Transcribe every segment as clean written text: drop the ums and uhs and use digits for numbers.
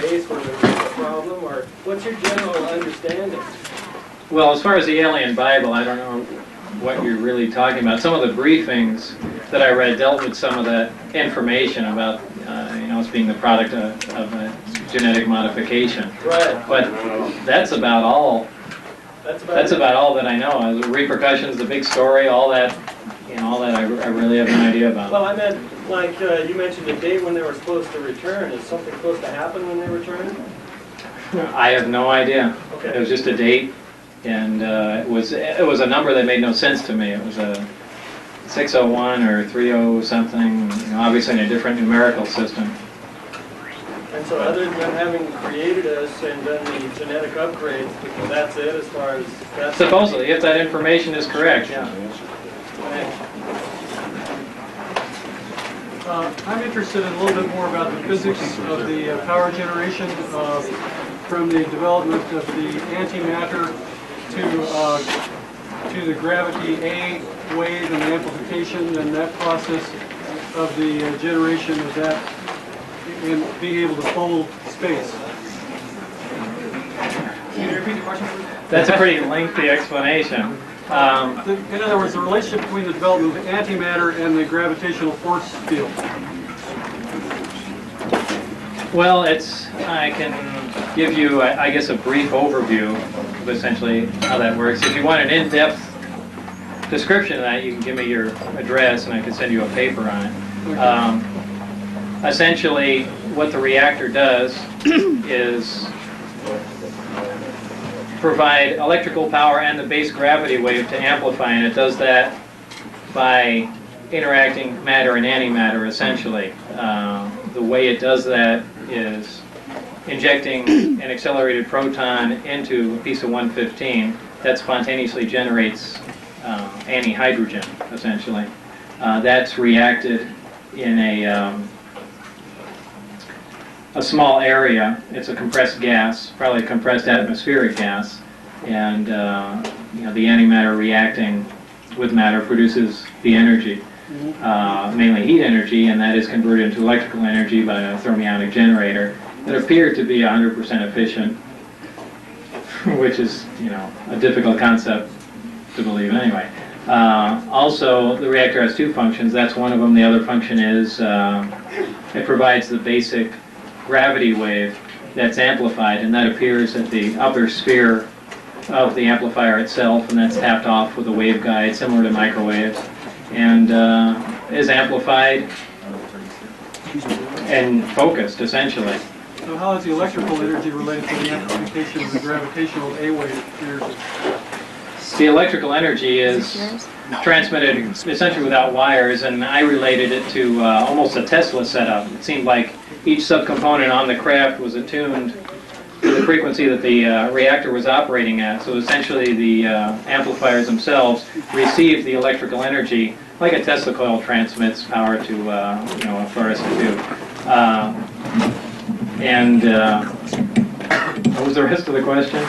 Base where there's a problem, or what's your general understanding? Well, as far as the alien Bible, I don't know what you're really talking about. Some of the briefings that I read dealt with some of that information about, it's being the product of a genetic modification. Right. But that's about all. That's about all that I know. The repercussions, the big story, all that, all that I really have no idea about. Well, I meant, like you mentioned the date when they were supposed to return. Is something supposed to happen when they return? I have no idea. Okay. It was just a date, and it was a number that made no sense to me. It was a 601 or 30 something, obviously in a different numerical system. And so other than having created us and done the genetic upgrades, that's it as far as... That's supposedly, if that information is correct, yeah. I'm interested in a little bit more about the physics of the power generation from the development of the antimatter to the gravity A wave and the amplification and that process of the generation of that and being able to fold space. Can you repeat the question, please? That's a pretty lengthy explanation. In other words, the relationship between the development of antimatter and the gravitational force field. Well, I can give you, I guess, a brief overview of essentially how that works. If you want an in-depth description of that, you can give me your address and I can send you a paper on it. Okay. Essentially, what the reactor does is provide electrical power and the base gravity wave to amplify, and it does that by interacting matter and antimatter, essentially. The way it does that is injecting an accelerated proton into a piece of 115 that spontaneously generates antihydrogen, essentially. That's reacted in a small area. It's a compressed gas, probably a compressed atmospheric gas, and the antimatter reacting with matter produces the energy, mainly heat energy, and that is converted into electrical energy by a thermionic generator that appeared to be 100% efficient, which is a difficult concept to believe anyway. Also, the reactor has two functions. That's one of them. The other function is it provides the basic gravity wave that's amplified, and that appears at the upper sphere of the amplifier itself, and that's tapped off with a waveguide similar to microwaves, and is amplified and focused, essentially. So how is the electrical energy related to the amplification of the gravitational A wave energy? The electrical energy is transmitted essentially without wires, and I related it to almost a Tesla setup. It seemed like each subcomponent on the craft was attuned to the frequency that the reactor was operating at. So essentially the amplifiers themselves receive the electrical energy like a Tesla coil transmits power to a fluorescent tube. What was the rest of the question?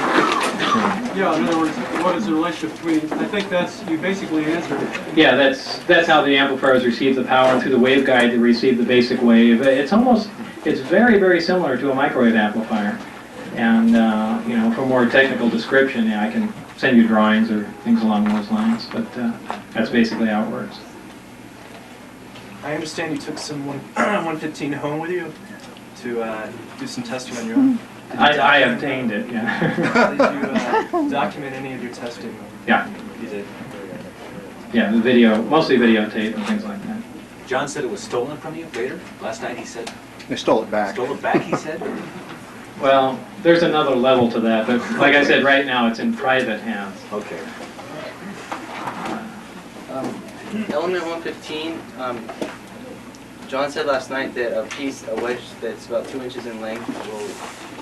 Yeah, in other words, what is the relationship between, I think you basically answered it. Yeah, that's how the amplifiers receive the power, and through the waveguide they receive the basic wave. It's very, very similar to a microwave amplifier. And, for more technical description, I can send you drawings or things along those lines, but that's basically how it works. I understand you took some 115 home with you to do some testing on your own. I obtained it, yeah. Did you document any of your testing? Yeah. You did? Yeah, mostly videotape and things like that. John said it was stolen from you later. Last night he said... They stole it back. Stole it back, he said? Well, there's another level to that, but like I said, right now it's in private hands. Okay. Element 115, John said last night that a wedge that's about 2 inches in length will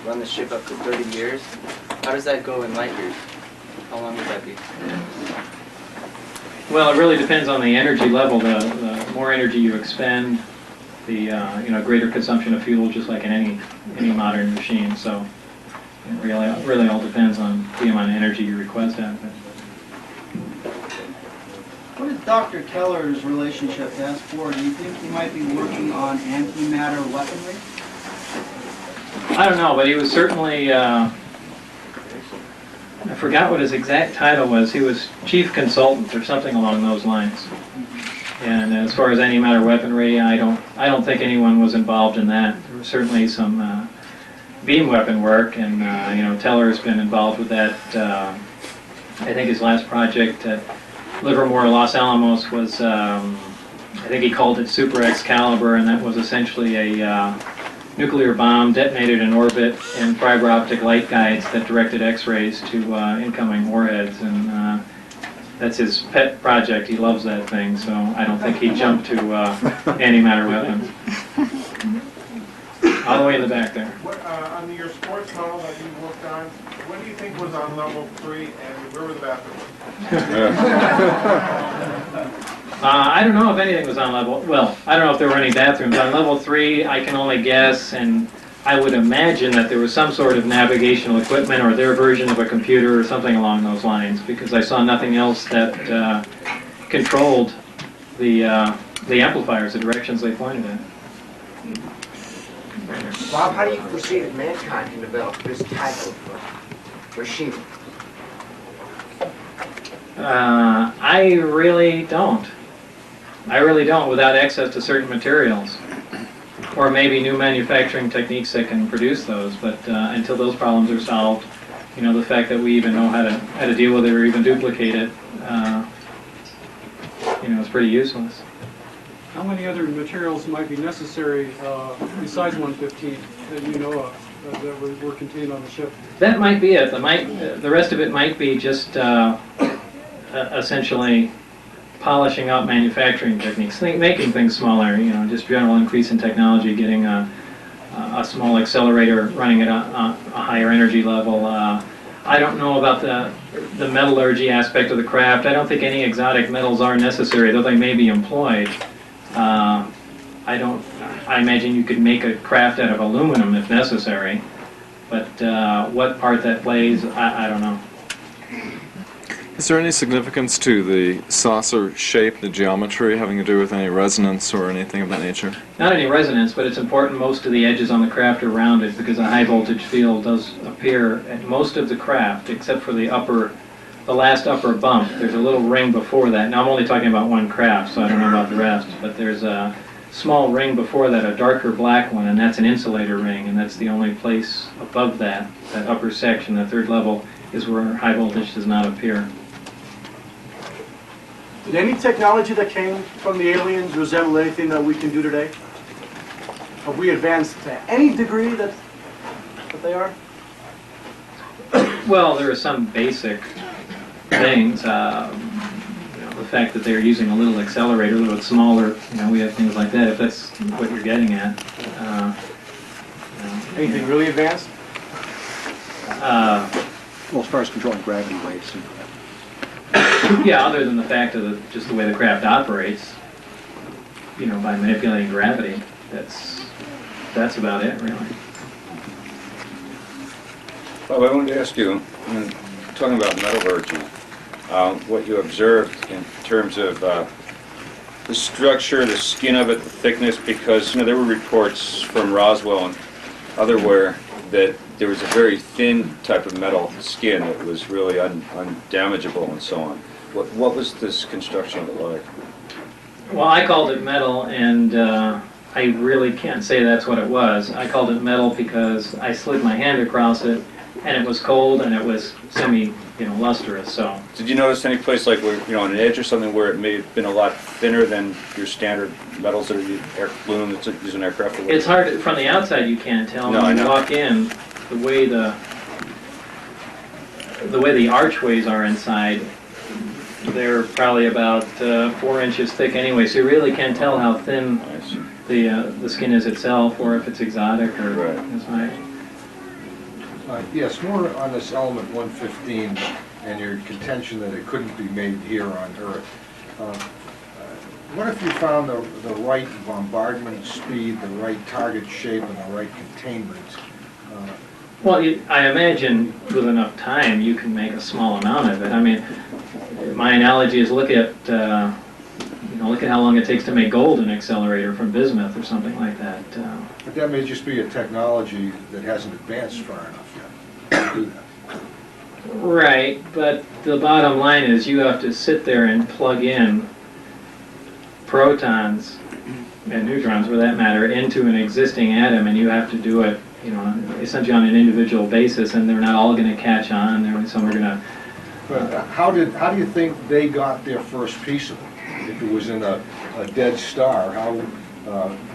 run the ship up to 30 years. How does that go in light years? How long would that be? Well, it really depends on the energy level. The more energy you expend, the greater consumption of fuel, just like in any modern machine. So it really all depends on the amount of energy you request out of it. What is With Dr. Keller's relationship to S4, do you think he might be working on antimatter weaponry? I don't know, but he was certainly, I forgot what his exact title was. He was chief consultant or something along those lines. And as far as antimatter weaponry, I don't think anyone was involved in that. There was certainly some beam weapon work, and you know, Teller's been involved with that. I think his last project at Livermore, Los Alamos was, I think he called it Super Excalibur, and that was essentially a nuclear bomb detonated in orbit and fiber optic light guides that directed X-rays to incoming warheads. And that's his pet project. He loves that thing, so I don't think he'd jump to antimatter weapons. All the way in the back there. On your sports tunnel that you worked on, what do you think was on level 3 and where were the bathrooms? I don't know if anything was on level, well, I don't know if there were any bathrooms. On level 3, I can only guess, and I would imagine that there was some sort of navigational equipment or their version of a computer or something along those lines, because I saw nothing else that controlled the amplifiers, the directions they pointed at. Bob, how do you foresee that mankind can develop this type of machine? I really don't. I really don't, without access to certain materials. Or maybe new manufacturing techniques that can produce those, but until those problems are solved, you know, the fact that we even know how to deal with it or even duplicate it, you know, is pretty useless. How many other materials might be necessary besides 115 that you know of that were contained on the ship? That might be it. The rest of it might be just essentially polishing up manufacturing techniques, making things smaller, you know, just general increase in technology, getting a small accelerator running at a higher energy level. I don't know about the metallurgy aspect of the craft. I don't think any exotic metals are necessary, though they may be employed. I imagine you could make a craft out of aluminum if necessary, but what part that plays, I don't know. Is there any significance to the saucer shape, the geometry, having to do with any resonance or anything of that nature? Not any resonance, but it's important most of the edges on the craft are rounded because a high voltage field does appear at most of the craft, except for the last upper bump. There's a little ring before that. Now I'm only talking about one craft, so I don't know about the rest, but there's a small ring before that, a darker black one, and that's an insulator ring, and that's the only place above that upper section, the third level, is where high voltage does not appear. Did any technology that came from the aliens resemble anything that we can do today? Have we advanced to any degree that they are? Well, there are some basic things. You know, the fact that they're using a little accelerator, a little bit smaller, you know, we have things like that, if that's what you're getting at. You know. Anything really advanced? Well, as far as controlling gravity waves. Yeah, other than the fact of just the way the craft operates, you know, by manipulating gravity, that's about it, really. Well, I wanted to ask you, talking about metallurgy, what you observed in terms of the structure, the skin of it, the thickness, because, you know, there were reports from Roswell and otherwhere that there was a very thin type of metal skin that was really undamageable and so on. What was this construction of it like? Well, I called it metal, and I really can't say that's what it was. I called it metal because I slid my hand across it, and it was cold, and it was lustrous. So. Did you notice any place like where, you know, on an edge or something where it may have been a lot thinner than your standard metals that are aluminum that's used in aircraft? It's hard from the outside. You can't tell. No, when you walk in, the way the archways are inside, they're probably about 4 inches thick anyway, so you really can't tell how thin the skin is itself, or if it's exotic or inside. Yes, more on this element 115 and your contention that it couldn't be made here on Earth. What if you found the right bombardment speed, the right target shape, and the right containment? Well, I imagine with enough time you can make a small amount of it. I mean, my analogy is look at look at how long it takes to make gold in an accelerator from bismuth or something like that. But that may just be a technology that hasn't advanced far enough yet to do that. Right, but the bottom line is you have to sit there and plug in protons and neutrons, for that matter, into an existing atom, and you have to do it, essentially on an individual basis, and they're not all going to catch on. Some are going to. But how do you think they got their first piece of it? If it was in a dead star, how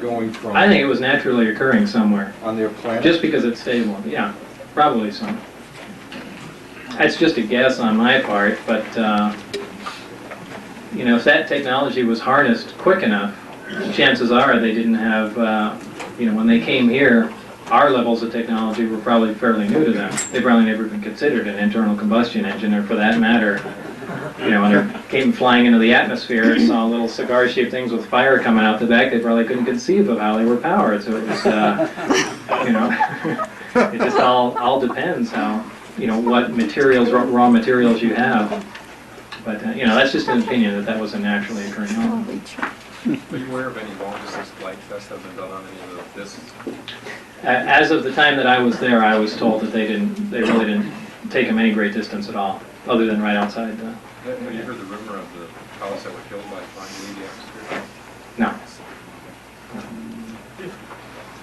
going from? I think it was naturally occurring somewhere on their planet. Just because it's stable, yeah, probably so. That's just a guess on my part, but if that technology was harnessed quick enough, chances are they didn't have, when they came here, our levels of technology were probably fairly new to them. They probably never even considered an internal combustion engine, or for that matter, when they came flying into the atmosphere and saw little cigar-shaped things with fire coming out the back, they probably couldn't conceive of how they were powered. So it was, it just all depends how, what materials, raw materials you have. But, that's just an opinion that was a naturally occurring element. Are you aware of any long-distance flight tests that have been done on any of this? As of the time that I was there, I was told that they really didn't take them any great distance at all, other than right outside the... Have you heard the rumor of the pilots that were killed by flying in the atmosphere? No.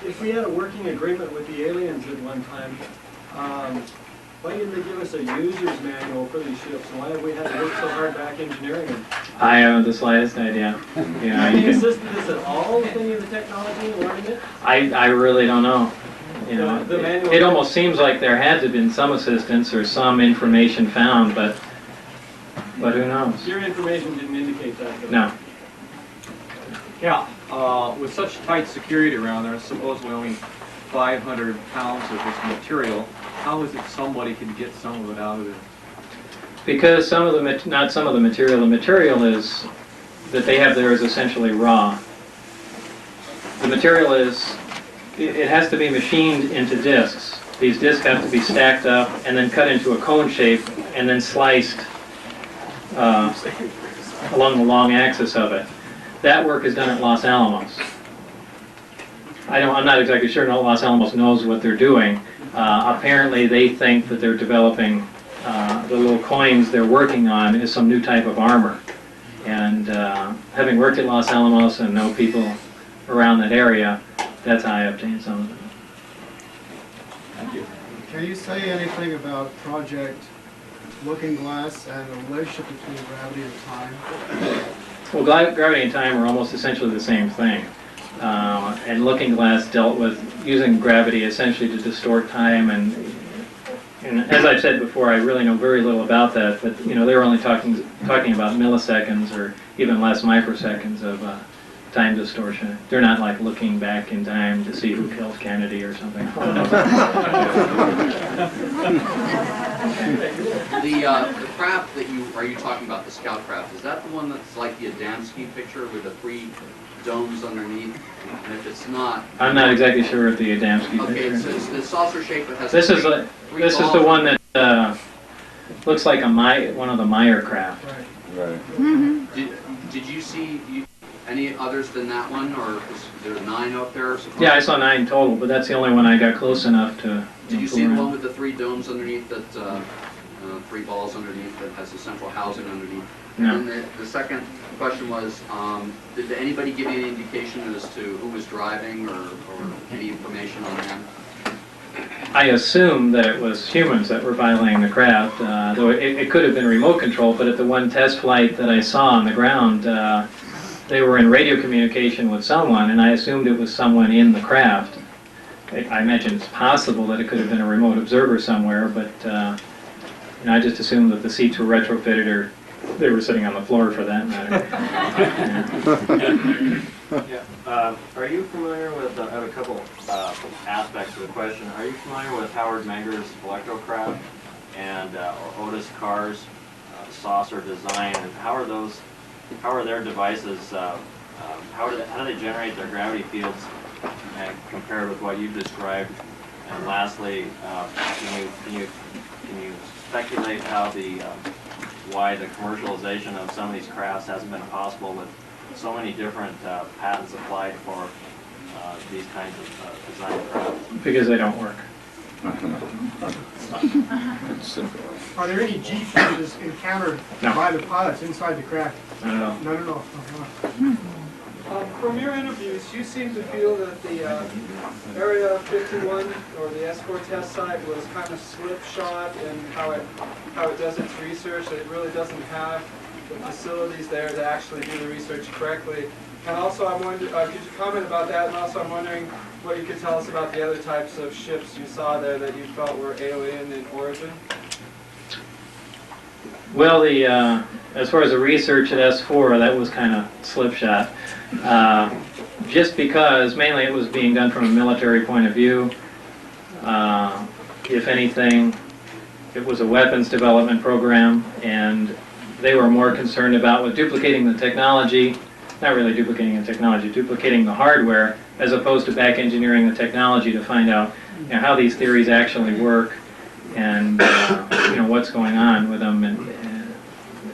If we had a working agreement with the aliens at one time, why didn't they give us a user's manual for these ships? And why have we had to work so hard back engineering them? I haven't the slightest idea. Have they assisted us at all with any of the technology and learning it? I really don't know. It almost seems like there had to have been some assistance or some information found, but who knows? Your information didn't indicate that, though. No. Yeah, with such tight security around there, supposedly only 500 pounds of this material, how is it somebody can get some of it out of there? Because not some of the material is that they have there is essentially raw. The material it has to be machined into discs. These discs have to be stacked up and then cut into a cone shape and then sliced along the long axis of it. That work is done at Los Alamos. I'm not exactly sure Los Alamos knows what they're doing. Apparently they think that they're developing the little coins they're working on is some new type of armor. And having worked at Los Alamos and know people around that area, that's how I obtained some of them. Thank you. Can you say anything about Project Looking Glass and the relationship between gravity and time? Well, gravity and time are almost essentially the same thing. And Looking Glass dealt with using gravity essentially to distort time, and as I've said before, I really know very little about that, but they were only talking about milliseconds or even less microseconds of time distortion. They're not like looking back in time to see who killed Kennedy or something. The craft that are you talking about, the scout craft, is that the one that's like the Adamski picture with the 3 domes underneath? And if it's not, I'm not exactly sure what the Adamski okay, picture is. it's the saucer shape that has This is the one that looks like one of the Meyer craft. Right. Did you see any others than that one, or is there 9 up there? Yeah, I saw 9 total, but that's the only one I got close enough to. Did you see the one with the 3 domes underneath, that 3 balls underneath, that has the central housing underneath? No. And then the second question was, did anybody give you any indication as to who was driving or any information on them? I assume that it was humans that were violating the craft, though it could have been remote control, but at the one test flight that I saw on the ground, they were in radio communication with someone, and I assumed it was someone in the craft. I imagine it's possible that it could have been a remote observer somewhere, but I just assumed that the seats were retrofitted, or they were sitting on the floor for that matter. Are you familiar with, I have a couple aspects of the question. Are you familiar with Howard Menger's Electrocraft and Otis Carr's saucer design, and how are their devices, how do they generate their gravity fields compared with what you've described? And lastly, can you speculate how why the commercialization of some of these crafts hasn't been possible with so many different patents applied for these kinds of design craft? Because they don't work. Are there any G forces encountered No. by the pilots inside the craft? Not at all. No, no, no. From your interviews, you seem to feel that the Area 51 or the S4 test site was kind of slipshod in how it does its research. It really doesn't have the facilities there to actually do the research correctly. And also, I wonder, could you comment about that? And also, I'm wondering what you could tell us about the other types of ships you saw there that you felt were alien in origin. Well, as far as the research at S4, that was kind of slipshod. Just because mainly it was being done from a military point of view. If anything, it was a weapons development program, and they were more concerned about with duplicating the technology, not really duplicating the technology, duplicating the hardware, as opposed to back engineering the technology to find out, you know, how these theories actually work and you know, what's going on with them. And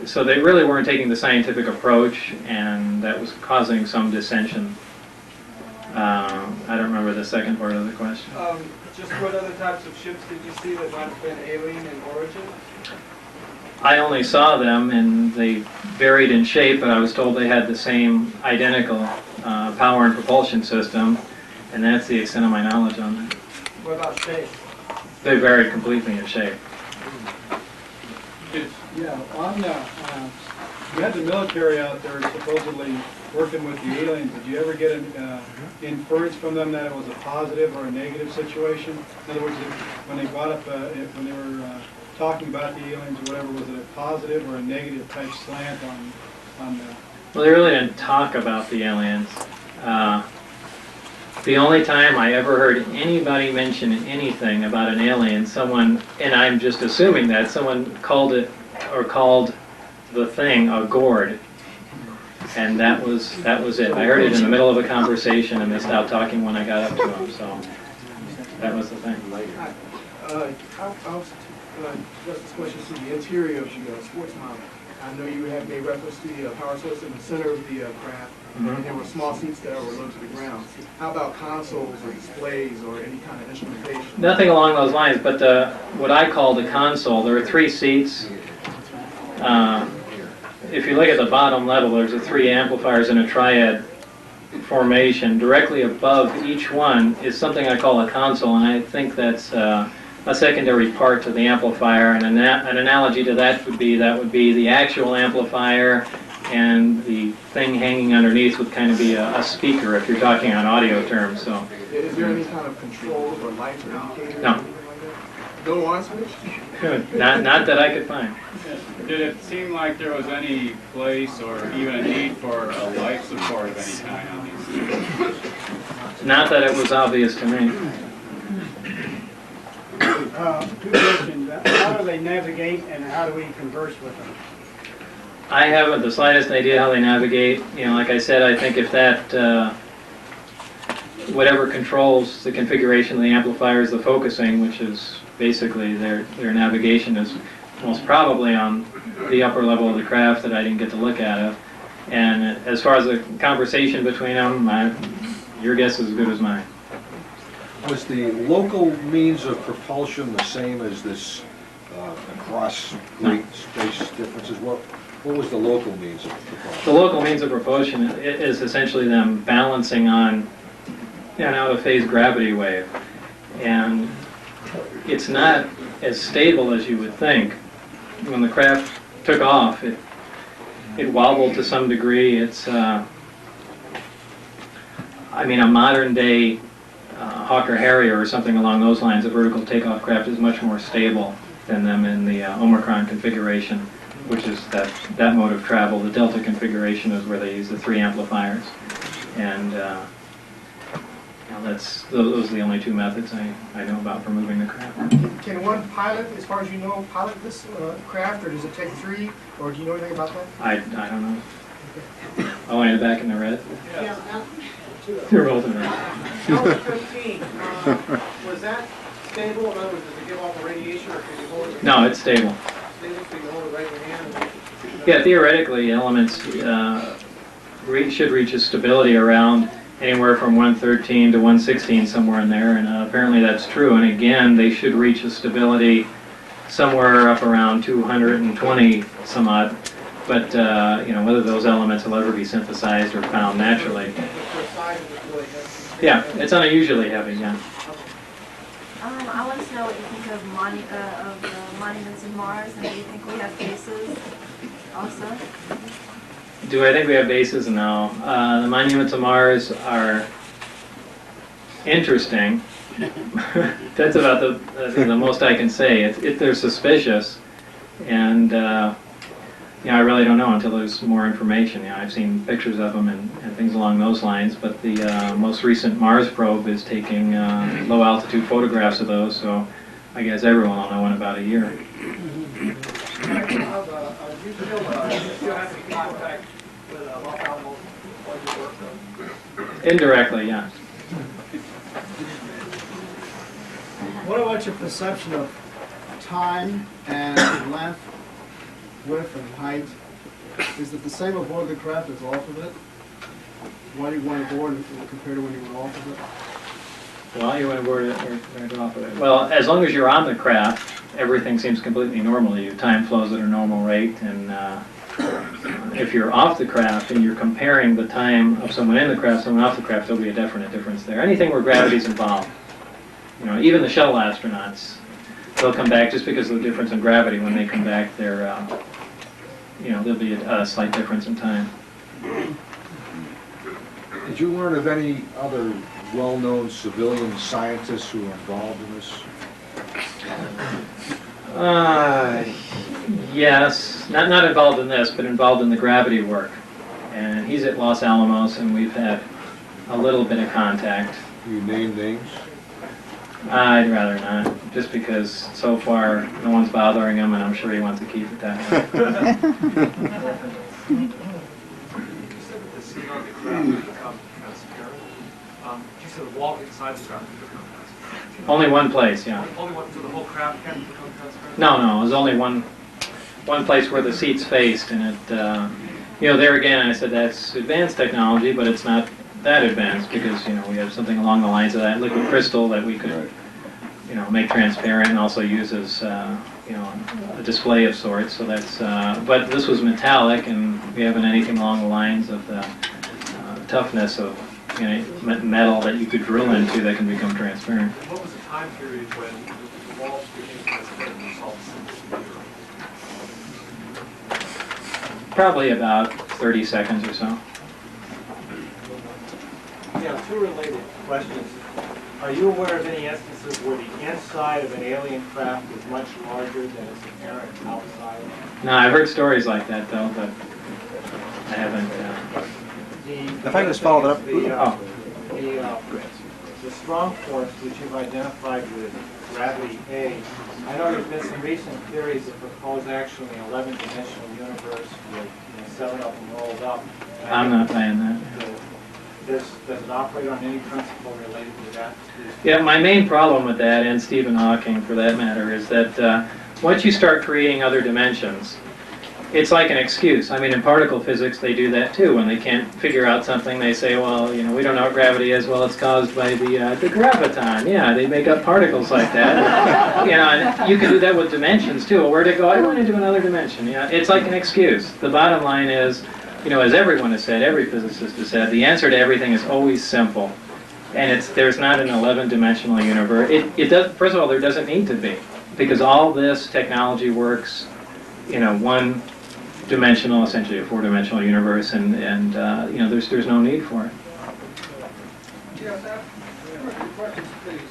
so they really weren't taking the scientific approach, and that was causing some dissension. I don't remember the second part of the question. Just what other types of ships did you see that might have been alien in origin? I only saw them, and they varied in shape, but I was told they had the same identical power and propulsion system, and that's the extent of my knowledge on that. What about shape? They varied completely in shape. Yeah, on you had the military out there supposedly working with the aliens. Did you ever get an inference from them that it was a positive or a negative situation? In other words, when they brought up, when they were talking about the aliens or whatever, was it a positive or a negative type slant on the... Well, they really didn't talk about the aliens. The only time I ever heard anybody mention anything about an alien, someone, and I'm just assuming that, someone called it, or called the thing a gourd. And that was it. I heard it in the middle of a conversation, and they stopped talking when I got up to them, so that was the thing. Just this question to the interior of the sports model. I know you have made reference to the power source in the center of the craft, and there were small seats that were low to the ground. How about consoles or displays or any kind of instrumentation? Nothing along those lines, but what I call the console, there are 3 seats. If you look at the bottom level, there's 3 amplifiers in a triad formation. Directly above each one is something I call a console, and I think that's a secondary part to the amplifier. And an analogy to that would be the actual amplifier, and the thing hanging underneath would kind of be a speaker if you're talking on audio terms. So. Is there any kind of control or lights or indicators? No. No on switch? Not that I could find. Did it seem like there was any place or even a need for a life support of any kind on these? Not that it was obvious to me. Two questions. How do they navigate and how do we converse with them? I haven't the slightest idea how they navigate. You know, like I said, I think if that, whatever controls the configuration of the amplifier is the focusing, which is basically their navigation, is most probably on the upper level of the craft that I didn't get to look at. And as far as the conversation between them, your guess is as good as mine. Was the local means of propulsion the same as this across great space differences? What was the local means of propulsion? The local means of propulsion is essentially them balancing on an out-of-phase gravity wave. And it's not as stable as you would think. When the craft took off, it wobbled to some degree. It's, I mean, a modern-day Hawker Harrier or something along those lines, a vertical takeoff craft, is much more stable than them in the Omicron configuration, which is that mode of travel. The Delta configuration is where they use the 3 amplifiers, and those are the only 2 methods I know about for moving the craft. Can one pilot, as far as you know, pilot this craft, or does it take 3, or do you know anything about that? I don't know. Oh, and back in the red? Yeah. You're both in the red. L-15, was that stable? In other words, does it give off a radiation, or can you hold it? No, it's stable. Stable, so you can hold it right in your hand? Yeah, theoretically, elements should reach a stability around anywhere from 113 to 116, somewhere in there, and apparently that's true. And again, they should reach a stability somewhere up around 220 some odd. But whether those elements will ever be synthesized or found naturally. Yeah, it's unusually heavy. Yeah. I want to know what you think of monuments in Mars, and do you think we have bases also? Do I think we have bases? No. The monuments of Mars are interesting. That's about the most I can say. They're suspicious, and I really don't know until there's more information. I've seen pictures of them and things along those lines, but the most recent Mars probe is taking low altitude photographs of those, so I guess everyone will know in about a year. Do you still have any contact with Los Alamos while you work there? Indirectly, yeah. What about your perception of time and length, width, and height? Is it the same aboard the craft as off of it? Why do you want to board compared to when you were off of it? Well, you went aboard it or off of it. Well, as long as you're on the craft, everything seems completely normal to you. Time flows at a normal rate, and if you're off the craft and you're comparing the time of someone in the craft, someone off the craft, there'll be a definite difference there. Anything where gravity's involved. Even the shuttle astronauts, they'll come back just because of the difference in gravity. When they come back, there'll be a slight difference in time. Did you learn of any other well-known civilian scientists who are involved in this? Yes, not involved in this, but involved in the gravity work. And he's at Los Alamos, and we've had a little bit of contact. Do you name names? I'd rather not, just because so far no one's bothering him, and I'm sure he wants to keep it that way. You said that the scene on the craft would become transparent. You said the wall inside the craft would become transparent. Only one place, yeah. Only one, so the whole craft can become transparent? No, there's only one place where the seats faced, and it, there again, I said that's advanced technology, but it's not that advanced because, we have something along the lines of that liquid crystal that we could, make transparent and also use as, a display of sorts. So that's, but this was metallic, and we haven't anything along the lines of the toughness of metal that you could drill into that can become transparent. What was the time period when the walls became transparent and you saw the synthesis? Probably about 30 seconds or so. Yeah, two related questions. Are you aware of any instances where the inside of an alien craft is much larger than its apparent outside? No, I've heard stories like that, though, but I haven't. If I can just follow that up. The strong force which you've identified with gravity A, I know there's been some recent theories that propose actually an 11-dimensional universe with set up and rolled up. I'm not buying that. Does it operate on any principle related to that? Yeah, my main problem with that, and Stephen Hawking for that matter, is that once you start creating other dimensions, it's like an excuse. I mean, in particle physics, they do that too. When they can't figure out something, they say, well, we don't know what gravity is. Well, it's caused by the graviton. Yeah, they make up particles like that. And you can do that with dimensions too. Well, where'd it go? I went into another dimension. Yeah, it's like an excuse. The bottom line is, as everyone has said, every physicist has said, the answer to everything is always simple. And there's not an 11-dimensional universe. It does. First of all, there doesn't need to be, because all this technology works in a one-dimensional, essentially a four-dimensional universe, and there's no need for it. Yes, I have two questions, please.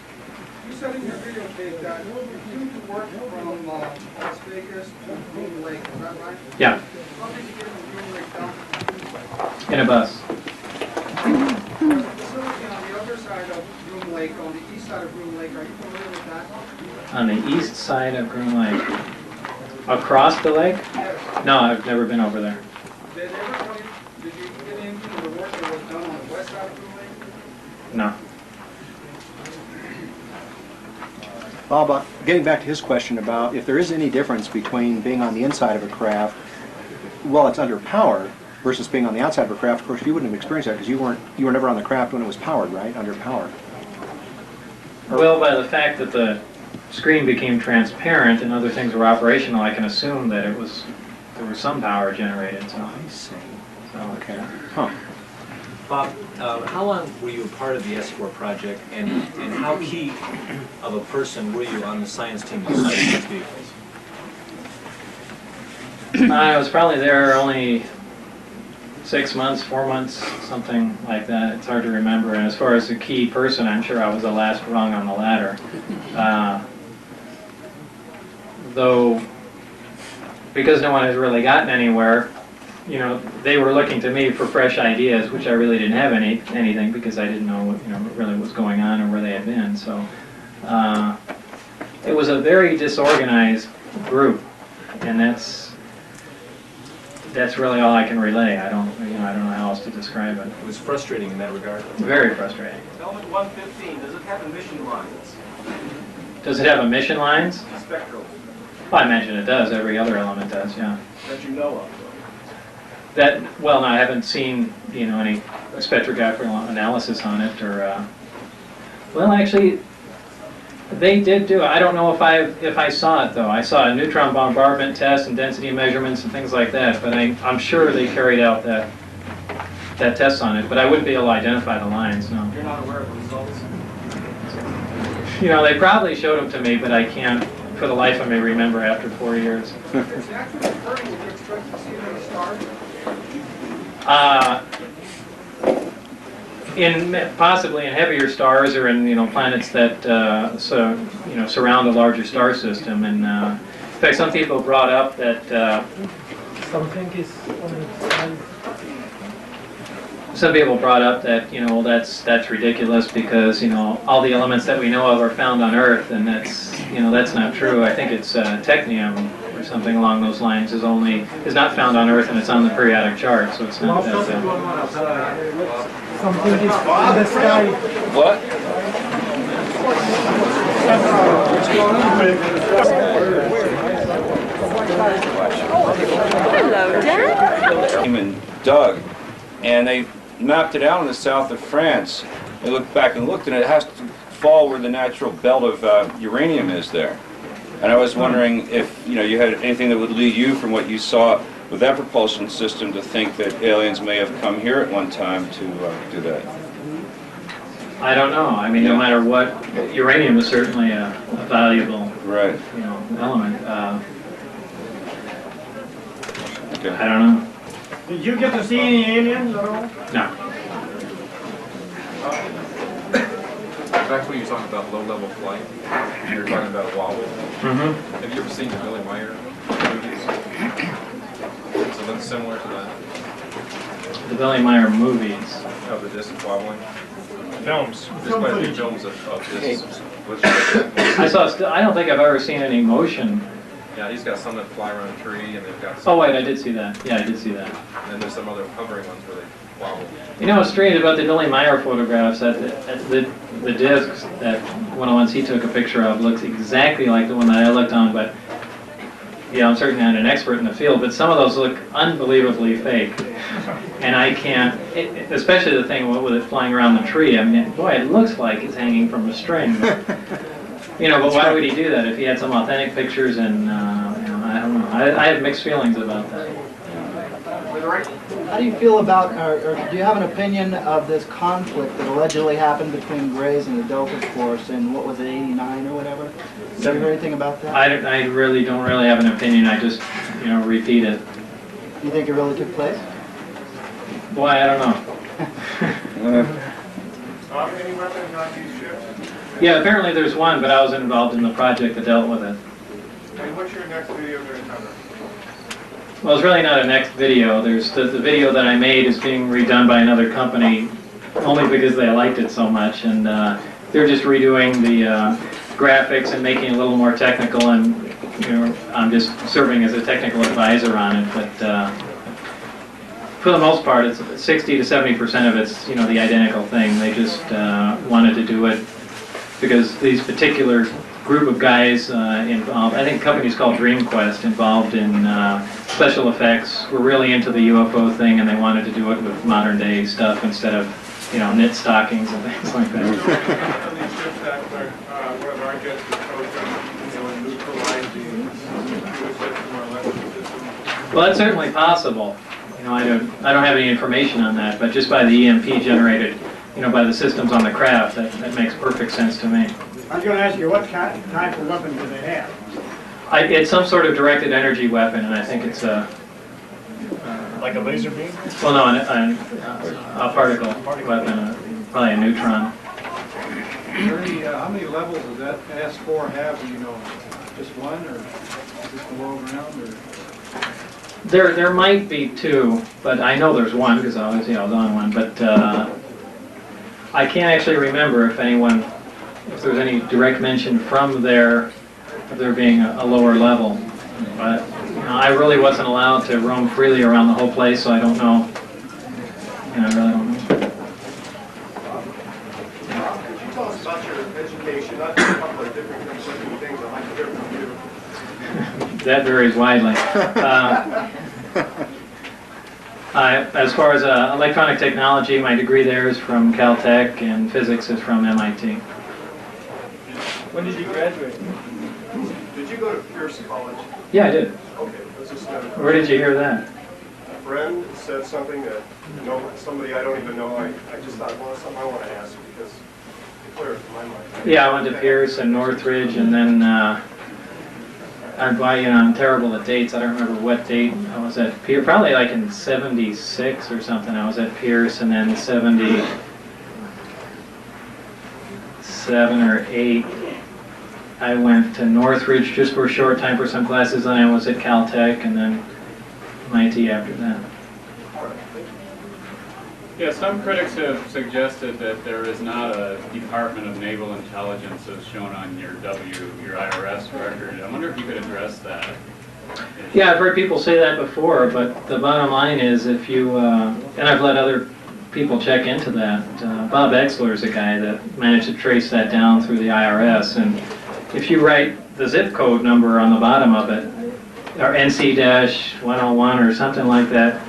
You said in your videotape that you to work from Las Vegas to Groom Lake, is that right? Yeah. How did you get from Groom Lake down to In a bus. the facility on the other side of Groom Lake, on the east side of Groom Lake, are you familiar with that? On the east side of Groom Lake. Across the lake? Yes. No, I've never been over there. Did you get into the work that was done on the west side of Groom Lake? No. Bob, getting back to his question about if there is any difference between being on the inside of a craft while it's under power versus being on the outside of a craft, of course, you wouldn't have experienced that because you were never on the craft when it was powered, right? Under power. Well, by the fact that the screen became transparent and other things were operational, I can assume that there was some power generated. So I see. So, okay. Huh. Bob, how long were you a part of the S4 project, and how key of a person were you on the science team to study these vehicles? I was probably there only 6 months, 4 months, something like that. It's hard to remember. And as far as a key person, I'm sure I was the last rung on the ladder. Though, because no one has really gotten anywhere, you know, they were looking to me for fresh ideas, which I really didn't have anything because I didn't know what, you know, really was going on or where they had been. So it was a very disorganized group, and that's really all I can relay. I don't know how else to describe it. It was frustrating in that regard. Very frustrating. Element 115, does it have emission lines? Does it have emission lines? Spectral. Well, I imagine it does. Every other element does, yeah. That you know of. Well, no, I haven't seen, you know, any spectrographic analysis on it, or well, actually, they did do it. I don't know if I saw it though. I saw a neutron bombardment test and density measurements and things like that, but I'm sure they carried out that test on it. But I wouldn't be able to identify the lines. No. You're not aware of the results? You know, they probably showed them to me, but I can't, for the life of me, remember after 4 years. It's actually occurring when you expect to see it in a star. Possibly in heavier stars or in, you know, planets that surround a larger star system. And in fact, some people brought up that you know, that's ridiculous because, you know, all the elements that we know of are found on Earth, and that's not true. I think it's technium or something along those lines is not found on Earth, and it's on the periodic chart, so it's not that. Something is in the sky. What? Hello, Dan. And Doug, and they mapped it out in the south of France. They looked back and looked, and it has to fall where the natural belt of uranium is there. And I was wondering if, you know, you had anything that would lead you from what you saw with that propulsion system to think that aliens may have come here at one time to do that. I don't know. I mean, no matter what, uranium is certainly a valuable, right, you know, element. Okay. I don't know. Did you get to see any aliens at all? No. Back when you were talking about low-level flight, you were talking about a wobble. Mm-hmm. Have you ever seen the Billy Meyer movies? Something similar to that? The Billy Meyer movies. Of the disc wobbling? Films. Just by the films of discs. I don't think I've ever seen any motion. Yeah, he's got some that fly around a tree, and they've got some. Oh wait, I did see that. Yeah, I did see that. And then there's some other hovering ones where they wobble. You know what's strange about the Billy Meyer photographs? That the discs, that one of the ones he took a picture of, looks exactly like the one that I looked on, but yeah, I'm certainly not an expert in the field, but some of those look unbelievably fake. And I can't, especially the thing with it flying around the tree. I mean, boy, it looks like it's hanging from a string. You know, but why would he do that if he had some authentic pictures? And you know, I don't know. I have mixed feelings about that. How do you feel about, or do you have an opinion of this conflict that allegedly happened between Grays and the Delta Force in, what was it, 89 or whatever? Have you heard anything about that? I really don't really have an opinion. I just, you know, repeat it. You think it really took place? Boy, I don't know. Any weapons on these ships? Yeah, apparently there's one, but I was involved in the project that dealt with it. And what's your next video going to cover? Well, it's really not a next video. There's the video that I made is being redone by another company only because they liked it so much, and they're just redoing the graphics and making it a little more technical, and you know, I'm just serving as a technical advisor on it. But for the most part, it's 60 to 70% of it's, you know, the identical thing. They just wanted to do it because these particular group of guys involved. I think the company's called DreamQuest, involved in special effects. We're really into the UFO thing, and they wanted to do it with modern day stuff instead of, you know, knit stockings and things like that. Well, that's certainly possible. You know, I don't have any information on that, but just by the EMP generated, you know, by the systems on the craft, that makes perfect sense to me. I was going to ask you, what type of weapon do they have? It's some sort of directed energy weapon, and I think it's a... Like a laser beam? Well, no, a particle weapon, probably a neutron. How many levels does that S4 have, do you know? Just one, or just below ground, or? There might be two, but I know there's one, because obviously I was on one, but I can't actually remember if there's any direct mention from there of there being a lower level. But you know, I really wasn't allowed to roam freely around the whole place, so I don't know. You know, I really don't know. Could you tell us about your education? Not just a couple of different conflicting things I'd like to hear from you. That varies widely. As far as electronic technology, my degree there is from Caltech, and physics is from MIT. When did you graduate? Did you go to Pierce College? Yeah, I did. Okay, let's just Where did you hear that? A friend said something that, you know, somebody I don't even know. I just thought, well, it's something I want to ask because it's clear to my mind. Yeah, I went to Pierce and Northridge, and then I'm terrible at dates. I don't remember what date I was at Pierce. Probably like in '76 or something. I was at Pierce, and then '77 or '8. I went to Northridge just for a short time for some classes, and I was at Caltech, and then MIT after that. Yeah, some critics have suggested that there is not a Department of Naval Intelligence as shown on your IRS record. I wonder if you could address that. Yeah, I've heard people say that before, but the bottom line is if you, and I've let other people check into that. Bob Exler is a guy that managed to trace that down through the IRS, and if you write the zip code number on the bottom of it, or NC-101 or something like that,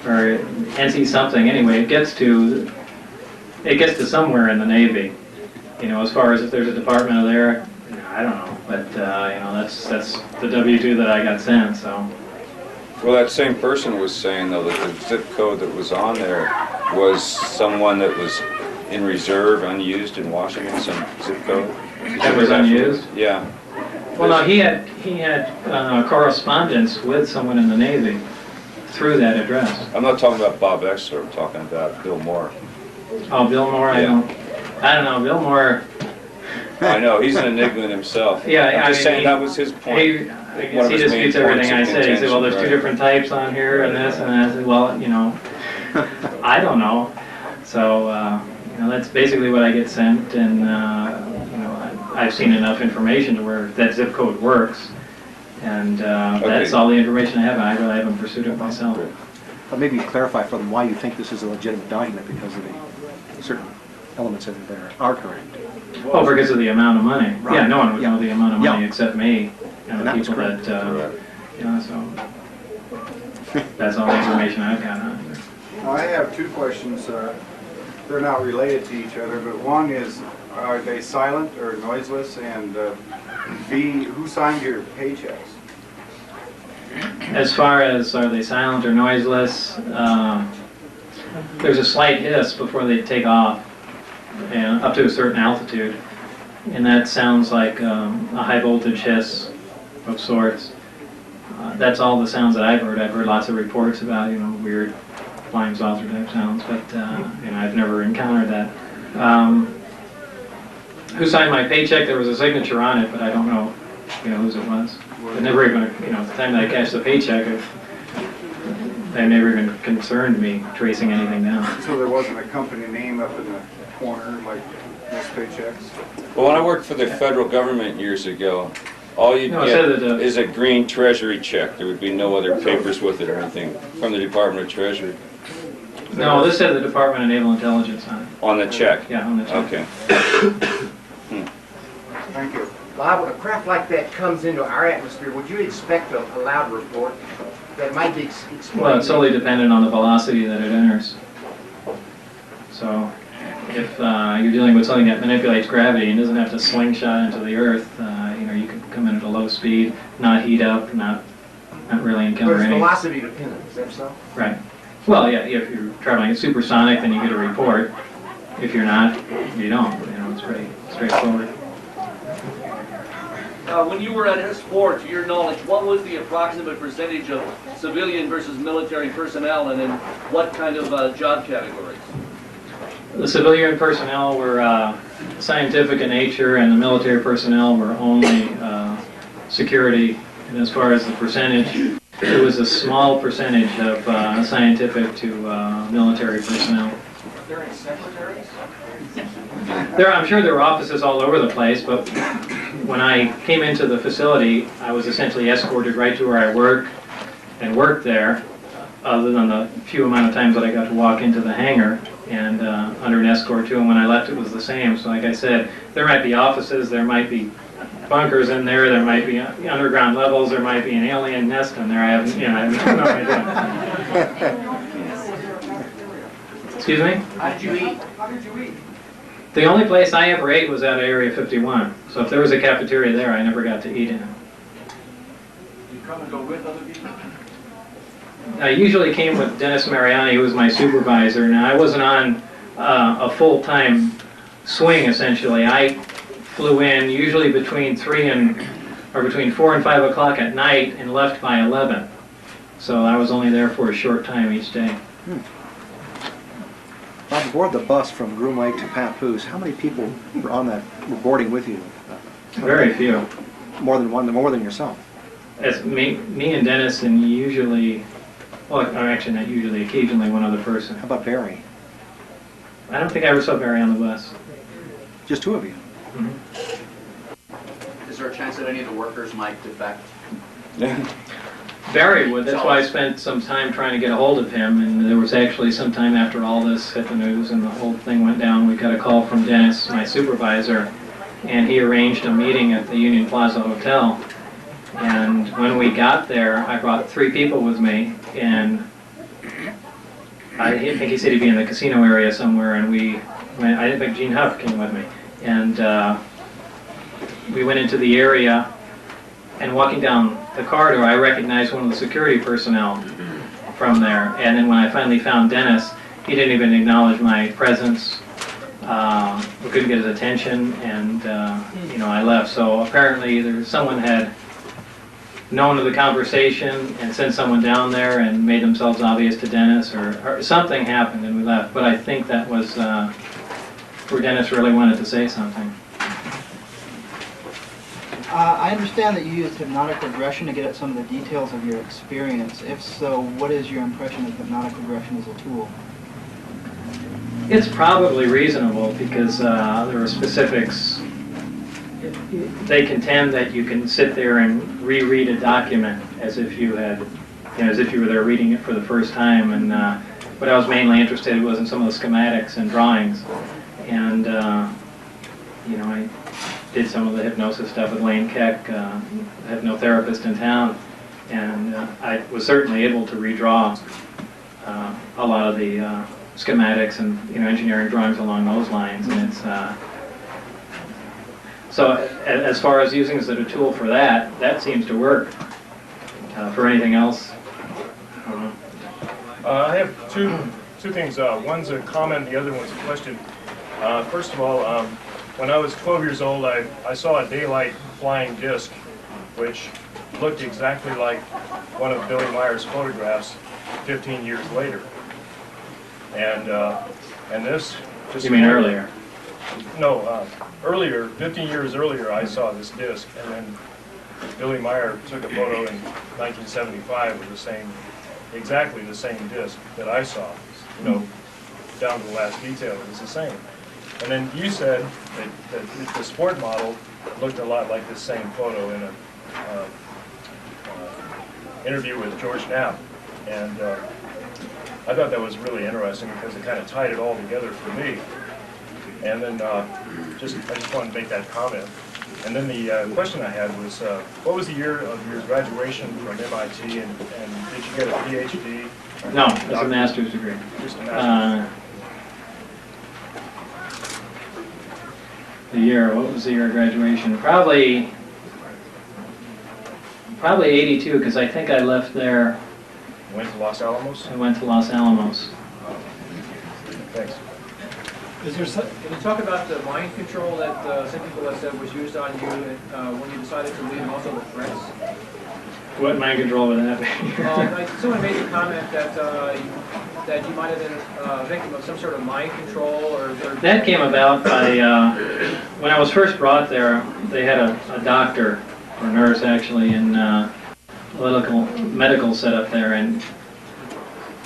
or NC something, anyway, it gets to somewhere in the Navy. You know, as far as if there's a department of there, I don't know, but you know, that's the W-2 that I got sent. So. Well, that same person was saying though that the zip code that was on there was someone that was in reserve, unused in Washington, some zip code. That was unused? Yeah. Well, no, he had correspondence with someone in the Navy through that address. I'm not talking about Bob Exler, I'm talking about Bill Moore. Oh, Bill Moore, Yeah. I don't know, Bill Moore. I know, he's an enigma himself. Yeah, I'm just saying that was his point. I guess he disputes everything I say. He said, well, there's two different types on here and this and that. I said, well, you know, I don't know. So, you know, that's basically what I get sent, and, you know, I've seen enough information to where that zip code works. And that's all the information I have, and I really haven't pursued it myself. But maybe clarify for them why you think this is a legitimate document, because of the certain elements in it that are correct. Oh, because of the amount of money. Right. Yeah, no one would know the amount of money Yeah. except me and And the that was people correct. that, you know, so that's all the information I've got on it. I have two questions. They're not related to each other, but one is, are they silent or noiseless? And B, who signed your paychecks? As far as are they silent or noiseless, there's a slight hiss before they take off, and up to a certain altitude, and that sounds like a high voltage hiss of sorts. That's all the sounds that I've heard. I've heard lots of reports about, you know, weird flying saucer type sounds, but you know, I've never encountered that. Who signed my paycheck? There was a signature on it, but I don't know, you know, whose it was. It never even, you know, at the time that I cashed the paycheck, they never even concerned me tracing anything down. So there wasn't a company name up in the corner like most paychecks? Well, when I worked for the federal government years ago, all you'd get is a green treasury check. There would be no other papers with it or anything from the Department of Treasury. No, this said the Department of Naval Intelligence on it. On the check? Yeah, on the check. Okay. Thank you. Bob, when a craft like that comes into our atmosphere, would you expect a loud report that might be explained? Well, it's solely dependent on the velocity that it enters. So if you're dealing with something that manipulates gravity and doesn't have to slingshot into the earth, you can come in at a low speed, not heat up, not really But encounter it's any. velocity dependent, is that so? Right. Well, yeah, if you're traveling at supersonic, then you get a report. If you're not, you don't. It's pretty straightforward. When you were at S4, to your knowledge, what was the approximate percentage of civilian versus military personnel, and in what kind of job categories? The civilian personnel were scientific in nature, and the military personnel were only security. And as far as the percentage, it was a small percentage of scientific to military personnel. Are there any secretaries? I'm sure there were offices all over the place, but when I came into the facility, I was essentially escorted right to where I work and worked there, other than the few amount of times that I got to walk into the hangar and under an escort too, and when I left it was the same. So like I said, there might be offices, there might be bunkers in there, there might be underground levels, there might be an alien nest in there. I have no idea. Excuse me? How did you eat? How did you eat? The only place I ever ate was at Area 51. So if there was a cafeteria there, I never got to eat in it. You come and go with other people? I usually came with Dennis Mariani, who was my supervisor. Now, I wasn't on a full-time swing, essentially. I flew in usually between 4 and 5 o'clock at night and left by 11. So I was only there for a short time each day. Bob, aboard the bus from Groom Lake to Papoose, how many people were boarding with you? Very few. More than yourself? It's me and Dennis, and usually, well, actually not usually, occasionally one other person. How about Barry? I don't think I ever saw Barry on the bus. Just two of you? Mm-hmm. Is there a chance that any of the workers might defect? Barry would. That's why I spent some time trying to get a hold of him, and there was actually some time after all this hit the news and the whole thing went down, we got a call from Dennis, my supervisor, and he arranged a meeting at the Union Plaza Hotel. And when we got there, I brought 3 people with me, and I think he said he'd be in the casino area somewhere, and I think Gene Huff came with me. And we went into the area, and walking down the corridor, I recognized one of the security personnel from there. And then when I finally found Dennis, he didn't even acknowledge my presence. We couldn't get his attention, and I left. So apparently someone had known of the conversation and sent someone down there and made themselves obvious to Dennis, or something happened and we left. But I think that was where Dennis really wanted to say something. I understand that you used hypnotic regression to get at some of the details of your experience. If so, what is your impression of hypnotic regression as a tool? It's probably reasonable because there are specifics. They contend that you can sit there and reread a document as if you had, as if you were there reading it for the first time. And what I was mainly interested in was in some of the schematics and drawings. And I did some of the hypnosis stuff with Lane Keck, a hypnotherapist in town, and I was certainly able to redraw a lot of the schematics and engineering drawings along those lines. And it's so as far as using it as a tool for that seems to work. For anything else, I don't know. I have two things. One's a comment, the other one's a question. First of all, when I was 12 years old, I saw a daylight flying disc, which looked exactly like one of Billy Meyer's photographs 15 years later. And this just... You mean earlier? No, earlier, 15 years earlier, I saw this disc, and then Billy Meyer took a photo in 1975 with exactly the same disc that I saw, down to the last detail. It was the same. And then you said that the sport model looked a lot like this same photo in an interview with George Knapp. And I thought that was really interesting because it kind of tied it all together for me. And then I just wanted to make that comment. And then the question I had was, what was the year of your graduation from MIT, and did you get a PhD? No, it's a master's degree. Just a master's. The year, what was the year of graduation? Probably 82, because I think I left there. Went to Los Alamos? I went to Los Alamos. Thanks. Can you talk about the mind control that some people have said was used on you when you decided to leave, and also the threats? What mind control would that be? Like someone made the comment that you might have been a victim of some sort of mind control, or That came about by, when I was first brought there, they had a doctor, or nurse actually, in medical setup there, and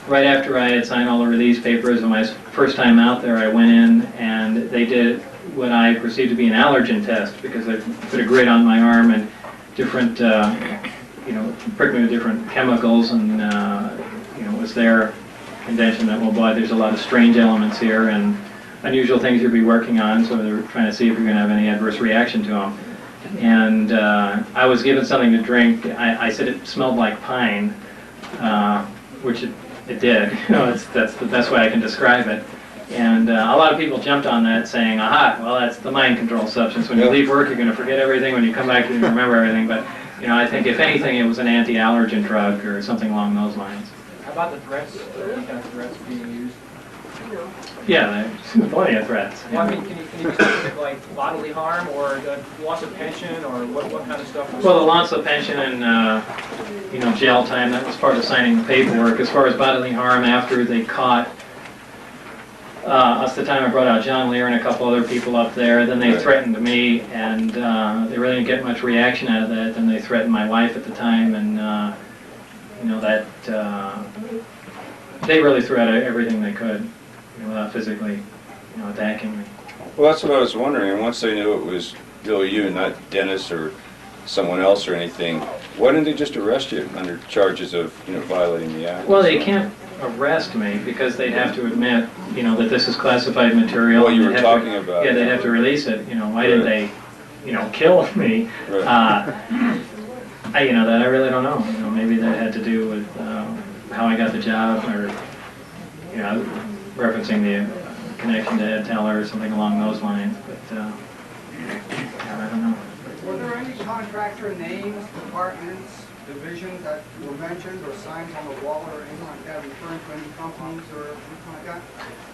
right after I had signed all the release papers, and my first time out there, I went in and they did what I perceived to be an allergen test, because they put a grid on my arm and different, pricked me with different chemicals, and it was their contention that, well, boy, there's a lot of strange elements here and unusual things you'd be working on, so they were trying to see if you're going to have any adverse reaction to them. And I was given something to drink. I said it smelled like pine, which it did. That's the best way I can describe it. And a lot of people jumped on that, saying, aha, well, that's the mind control substance. When you leave work, you're going to forget everything. When you come back, you're going to remember everything. But, I think if anything, it was an anti-allergen drug or something along those lines. how about the threats, any kind of threats being used? Yeah, there's plenty of threats. Well, I mean, can you talk about like bodily harm or the loss of pension, or what kind of stuff? Well, the loss of pension and jail time, that was part of signing the paperwork. As far as bodily harm, after they caught us the time I brought out John Lear and a couple other people up there, then they threatened me, and they really didn't get much reaction out of that. Then they threatened my wife at the time, and they really threw out everything they could, without physically, attacking me. Well, that's what I was wondering. And once they knew it was really you, not Dennis or someone else or anything, why didn't they just arrest you under charges of, violating the act? Well, they can't arrest me because they'd have to admit, that this is classified material. Well, you were talking about. Yeah, they'd have to release it. Why didn't they, kill me? Right. That I really don't know. Maybe that had to do with how I got the job, or referencing the connection to Ed Teller or something along those lines. But I don't know. Were there any contractor names, departments, divisions that were mentioned or signs on the wall or anything like that referring to any companies or anything like that?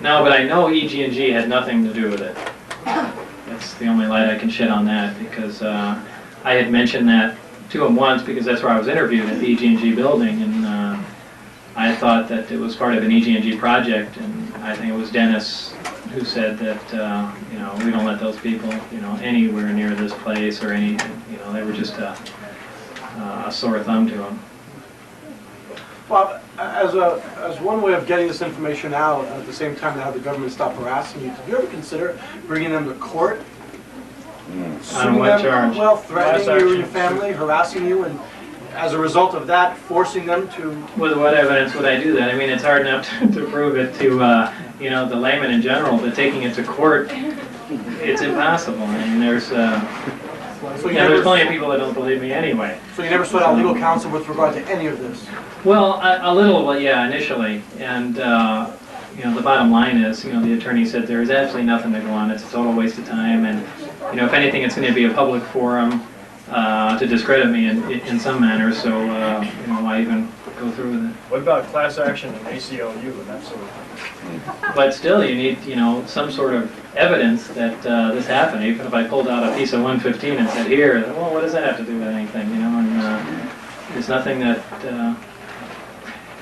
No, but I know EG&G had nothing to do with it. That's the only light I can shed on that, because I had mentioned that to him once, because that's where I was interviewed, at the EG&G building, and I thought that it was part of an EG&G project, and I think it was Dennis who said that, we don't let those people, anywhere near this place or anything. They were just a sore thumb to them. Well, as one way of getting this information out, at the same time to have the government stop harassing you, did you ever consider bringing them to court? On what charge? Well, threatening you and your family, harassing you, and as a result of that, forcing them to... With what evidence would I do that? I mean, it's hard enough to prove it to, the layman in general, but taking it to court, it's impossible. I mean, there's plenty of people that don't believe me anyway. So you never sought out legal counsel with regard to any of this? Well, a little, yeah, initially. And, the bottom line is, the attorney said there is absolutely nothing to go on. It's a total waste of time. And, if anything, it's going to be a public forum to discredit me in some manner. So, why even go through with it? What about class action and ACLU and that sort of thing? But still, you need, some sort of evidence that this happened. Even if I pulled out a piece of 115 and said, here, well, what does that have to do with anything, And there's nothing that...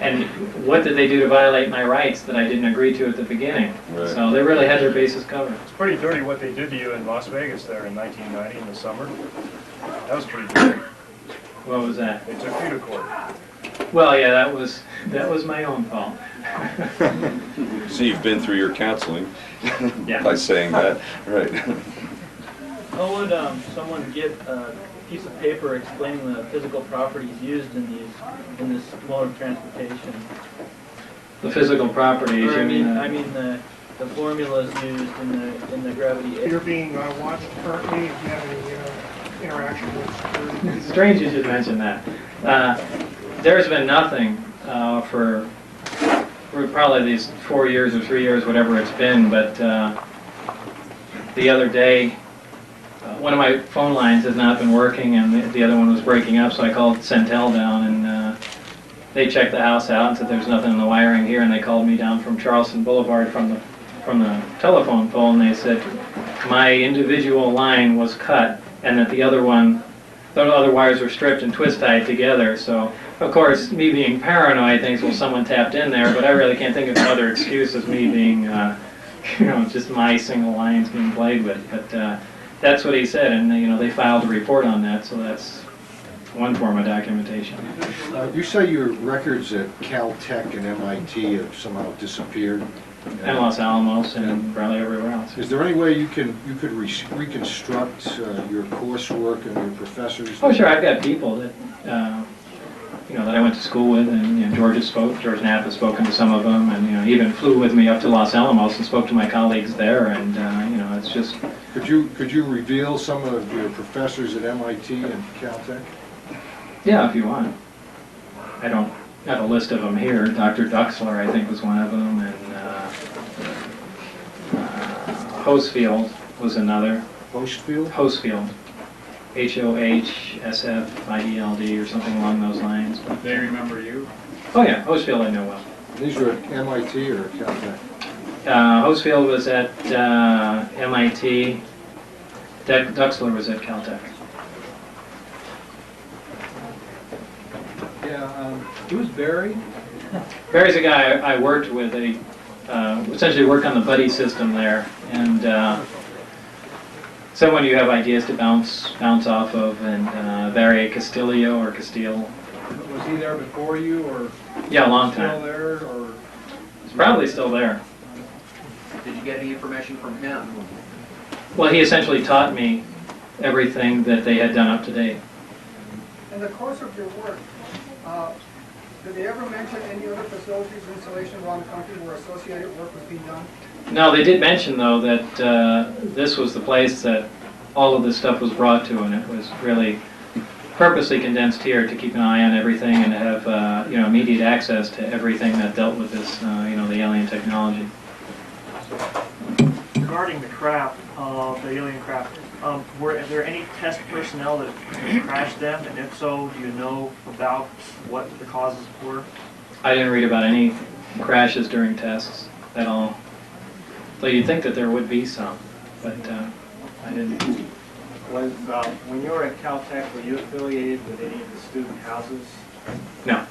and what did they do to violate my rights that I didn't agree to at the beginning? Right. So they really had their bases covered. It's pretty dirty what they did to you in Las Vegas there in 1990 in the summer. That was pretty dirty. What was that? They took you to court. Well, yeah, that was my own fault. So you've been through your counseling Yeah. by saying that, right? How would someone get a piece of paper explaining the physical properties used in this mode of transportation? The physical properties. Or, I mean the the formulas used in the gravity A. You're being watched currently, if you have any interaction with security. It's strange you should mention that. There's been nothing for probably these 4 years or 3 years, whatever it's been, but the other day, one of my phone lines has not been working and the other one was breaking up, so I called Centel down and they checked the house out and said there's nothing in the wiring here, and they called me down from Charleston Boulevard from the telephone pole, and they said my individual line was cut and that the other wires were stripped and twist tied together. So of course, me being paranoid thinks, well, someone tapped in there, but I really can't think of another excuse as me being just my single lines being played with. But that's what he said, and they filed a report on that, so that's one form of documentation. You say your records at Caltech and MIT have somehow disappeared? And Los Alamos and probably everywhere else. Is there any way you could reconstruct your coursework and your professors? Oh, sure. I've got people that that I went to school with, and George Knapp has spoken to some of them, and he even flew with me up to Los Alamos and spoke to my colleagues there, and it's just. Could you reveal some of your professors at MIT and Caltech? Yeah, if you want. I don't have a list of them here. Dr. Duxler, I think, was one of them, and Hosefield was another. Hosefield? Hosefield. Hoshsfield or something along those lines. They remember you? Oh yeah, Hosefield I know well. These are at MIT or Caltech? Hosefield was at MIT. Duxler was at Caltech. Yeah, who's Barry? Barry's a guy I worked with. Essentially worked on the buddy system there, and someone you have ideas to bounce off of, and Barry Castillo or Castile. Was he there before you, or? Yeah, a long time. Still there, or? He's probably still there. Did you get any information from him? Well, he essentially taught me everything that they had done up to date. In the course of your work, did they ever mention any other facilities, installation around the country where associated work was being done? No, they did mention, though, that this was the place that all of this stuff was brought to, and it was really purposely condensed here to keep an eye on everything and to have immediate access to everything that dealt with this, the alien technology. Regarding the craft, the alien craft, were there any test personnel that crashed them? And if so, do you know about what the causes were? I didn't read about any crashes during tests at all. Though you'd think that there would be some, but I didn't. When you were at Caltech, were you affiliated with any of the student houses? No.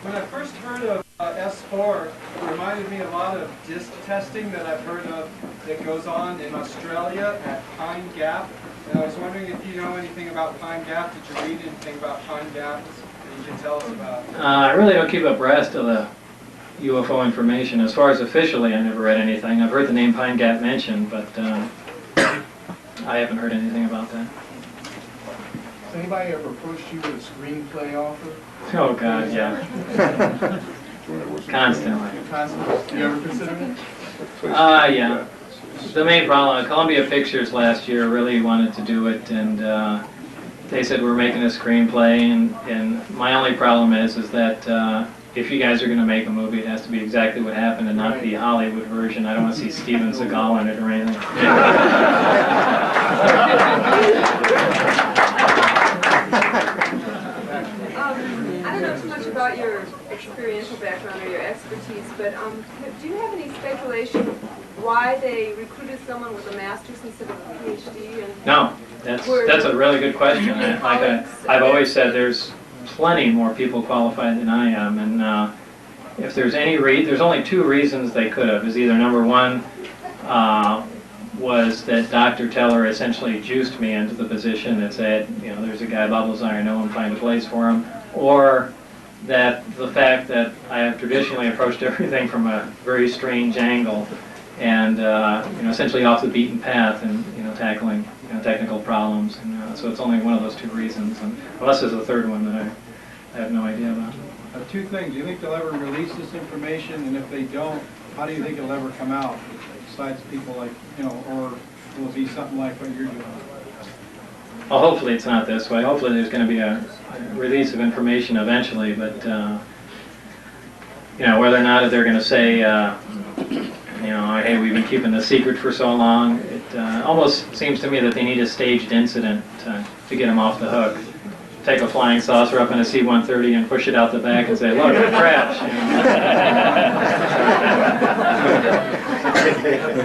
When I first heard of S4, it reminded me a lot of disk testing that I've heard of that goes on in Australia at Pine Gap. And I was wondering if you know anything about Pine Gap. Did you read anything about Pine Gap that you can tell us about? I really don't keep abreast of the UFO information. As far as officially, I never read anything. I've heard the name Pine Gap mentioned, but I haven't heard anything about that. Has anybody ever approached you with a screenplay offer? Oh, God, yeah. Constantly. Constantly? You ever considered it? Yeah. The main problem, Columbia Pictures last year really wanted to do it, and they said we're making a screenplay, and my only problem is that if you guys are going to make a movie, it has to be exactly what happened and not the Hollywood version. I don't want to see Steven Seagal in it or anything. I don't know too much about your experiential background or your expertise, but do you have any speculation why they recruited someone with a master's instead of a PhD? And No, that's a really good question. I've always said there's plenty more people qualified than I am, and if there's there's only two reasons they could have. Is either number one was that Dr. Teller essentially juiced me into the position and said, there's a guy, Lazar, I know him, find a place for him, or that the fact that I have traditionally approached everything from a very strange angle and essentially off the beaten path and tackling technical problems, and so it's only one of those two reasons, and unless there's a third one that I have no idea about. Two things. Do you think they'll ever release this information? And if they don't, how do you think it'll ever come out? Besides people like, or will it be something like what you're doing? Well, hopefully it's not this way. Hopefully there's going to be a release of information eventually, but whether or not they're going to say, hey, we've been keeping this secret for so long, it almost seems to me that they need a staged incident to get them off the hook. Take a flying saucer up in a C-130 and push it out the back and say, look, it crashed.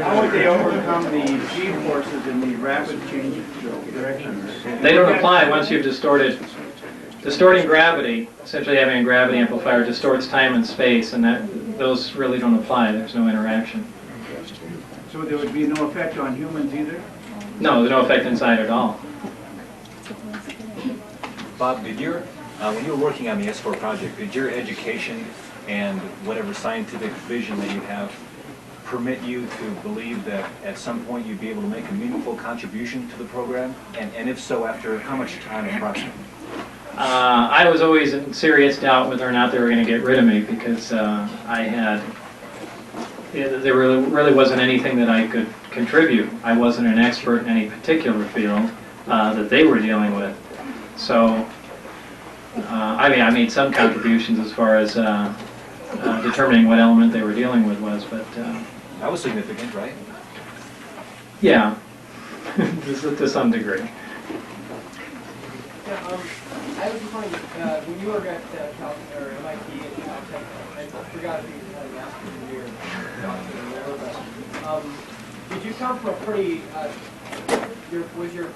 How would they overcome the G-forces and the rapid change of direction? They don't apply once you've distorted. Distorting gravity, essentially having a gravity amplifier, distorts time and space, and those really don't apply. There's no interaction. So there would be no effect on humans either? No, there's no effect inside at all. Bob, when you were working on the S4 project, did your education and whatever scientific vision that you have permit you to believe that at some point you'd be able to make a meaningful contribution to the program? And if so, after how much time approximately? I was always in serious doubt whether or not they were going to get rid of me because there really wasn't anything that I could contribute. I wasn't an expert in any particular field that they were dealing with. So, I made some contributions as far as determining what element they were dealing with was, but... that was significant, right? Yeah, to some degree. Yeah, I was just wondering, when you were at Cal or MIT and Caltech, I forgot if you had a master's degree or whatever, but did you come from a pretty, was your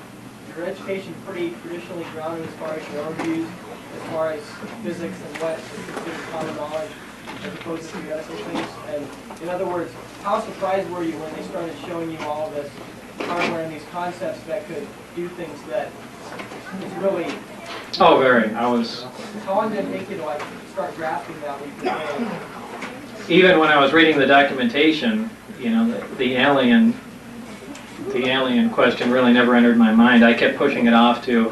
education pretty traditionally grounded as far as your own views, as far as physics and what is considered common knowledge, as opposed to theoretical things? And in other words, how surprised were you when they started showing you all this hardware and these concepts that could do things that is really... Oh, very. I was... How long did it take you to start grasping that? Even when I was reading the documentation, the alien question really never entered my mind. I kept pushing it off to,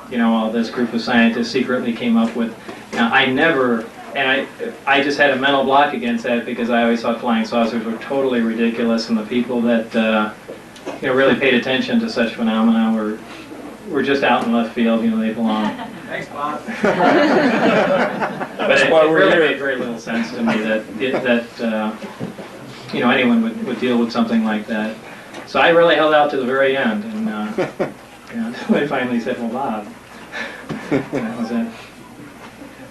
this group of scientists secretly came up with. I never, and I just had a mental block against that because I always thought flying saucers were totally ridiculous, and the people that really paid attention to such phenomena were just out in left field. They belong. Thanks, Bob. But it really made very little sense to me that anyone would deal with something like that. So I really held out to the very end, and until they finally said, "Well, Bob," that was it.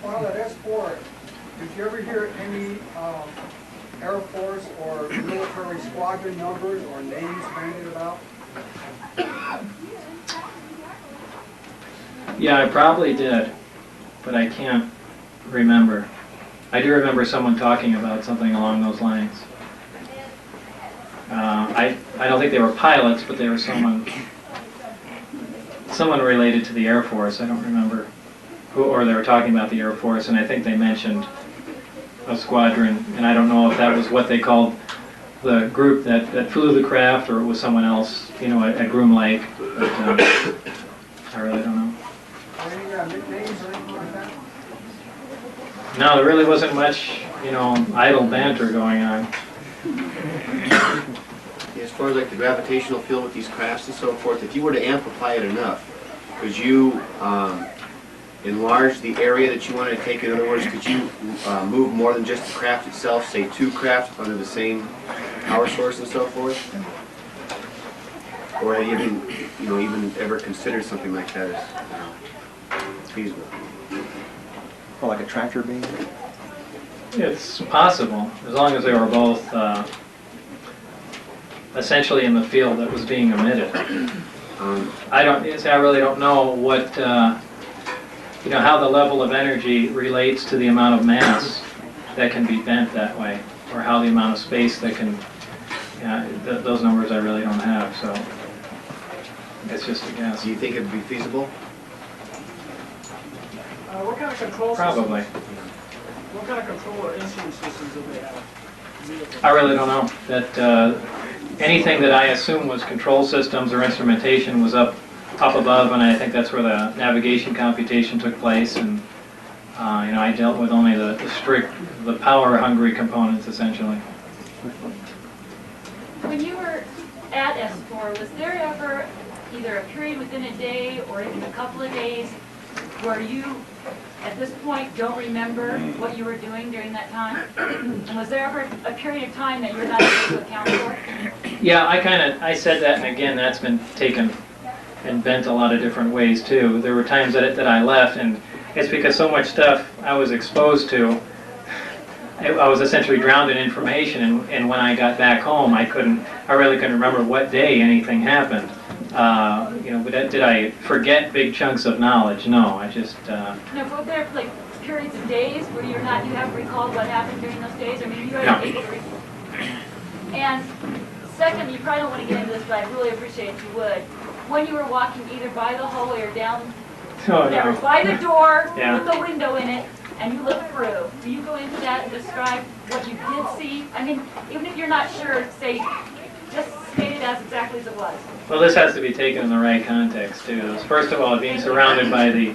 Well, at S4, did you ever hear any Air Force or military squadron numbers or names bandied about? Yeah, I probably did, but I can't remember. I do remember someone talking about something along those lines. I don't think they were pilots, but they were someone related to the Air Force. I don't remember who, or they were talking about the Air Force, and I think they mentioned a squadron, and I don't know if that was what they called the group that flew the craft, or it was someone else, at Groom Lake. But, I really don't know. Any nicknames or anything like that? No, there really wasn't much, idle banter going on. As far as like the gravitational field with these crafts and so forth, if you were to amplify it enough, could you enlarge the area that you wanted to take? In other words, could you move more than just the craft itself, say 2 crafts under the same power source and so forth? Or have you even ever considered something like that as feasible? Or like a tractor beam? It's possible, as long as they were both essentially in the field that was being emitted. I really don't know what, how the level of energy relates to the amount of mass that can be bent that way, or how the amount of space that can, those numbers I really don't have, so it's just a guess. Do you think it would be feasible? What kind of control Probably. systems? What kind of control or instrument systems do they have? I really don't know. That anything that I assume was control systems or instrumentation was up above, and I think that's where the navigation computation took place. And I dealt with only the power-hungry components, essentially. When you were at S4, was there ever either a period within a day or even a couple of days where you, at this point, don't remember what you were doing during that time? And was there ever a period of time that you're not able to account for? Yeah, I said that, and again, that's been taken and bent a lot of different ways too. There were times that I left, and it's because so much stuff I was exposed to, I was essentially drowned in information, and when I got back home, I really couldn't remember what day anything happened. But did I forget big chunks of knowledge? No, I just... No, but were there like periods of days where you haven't recalled what happened during those days? I mean, you are able to recall. And second, you probably don't want to get into this, but I really appreciate if you would. When you were walking either by the hallway or down, by the door with the window in it, and you look through, do you go into that and describe what you did see? I mean, even if you're not sure, just state it as exactly as it was. Well, this has to be taken in the right context, too. First of all, being surrounded by the,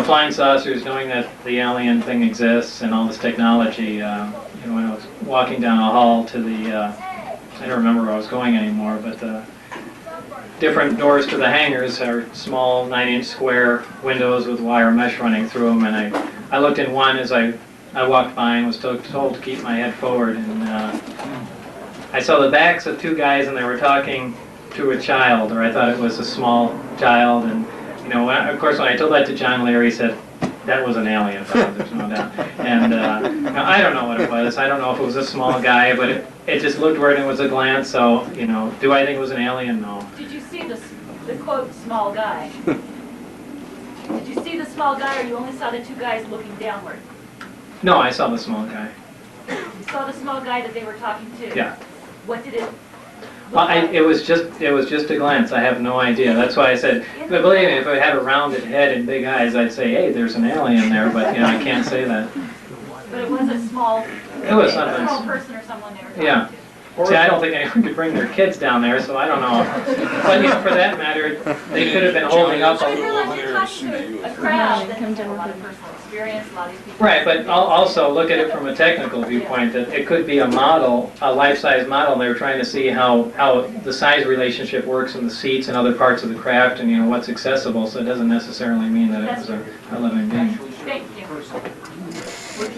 flying saucers, knowing that the alien thing exists and all this technology, when I was walking down a hall to the, I don't remember where I was going anymore, but the different doors to the hangars are small 9-inch square windows with wire mesh running through them, and I looked in one as I walked by and was told to keep my head forward, and I saw the backs of two guys, and they were talking to a child, or I thought it was a small child, and of course when I told that to John Leary, he said that was an alien, there's no doubt. And I don't know what it was. I don't know if it was a small guy, but it just looked weird and it was a glance. So do I think it was an alien? No. Did you see the quote small guy? Did you see the small guy, or you only saw the two guys looking downward? No, I saw the small guy. You saw the small guy that they were talking to? Yeah. What did it? Well, it was just a glance. I have no idea. That's why I said, but believe me, if I had a rounded head and big eyes, I'd say, hey, there's an alien there. But I can't say that. But it was a small. It was something. A small person or someone they were talking to. See, I don't think anyone could bring their kids down there, so I don't know. But for that matter, they could have been holding up. I realize you're talking to a crowd that has a lot of personal experience, a lot of these people. Right, but also look at it from a technical viewpoint, that it could be a model, a life-size model, and they were trying to see how the size relationship works in the seats and other parts of the craft, and what's accessible, so it doesn't necessarily mean that it was a living being. Thank you.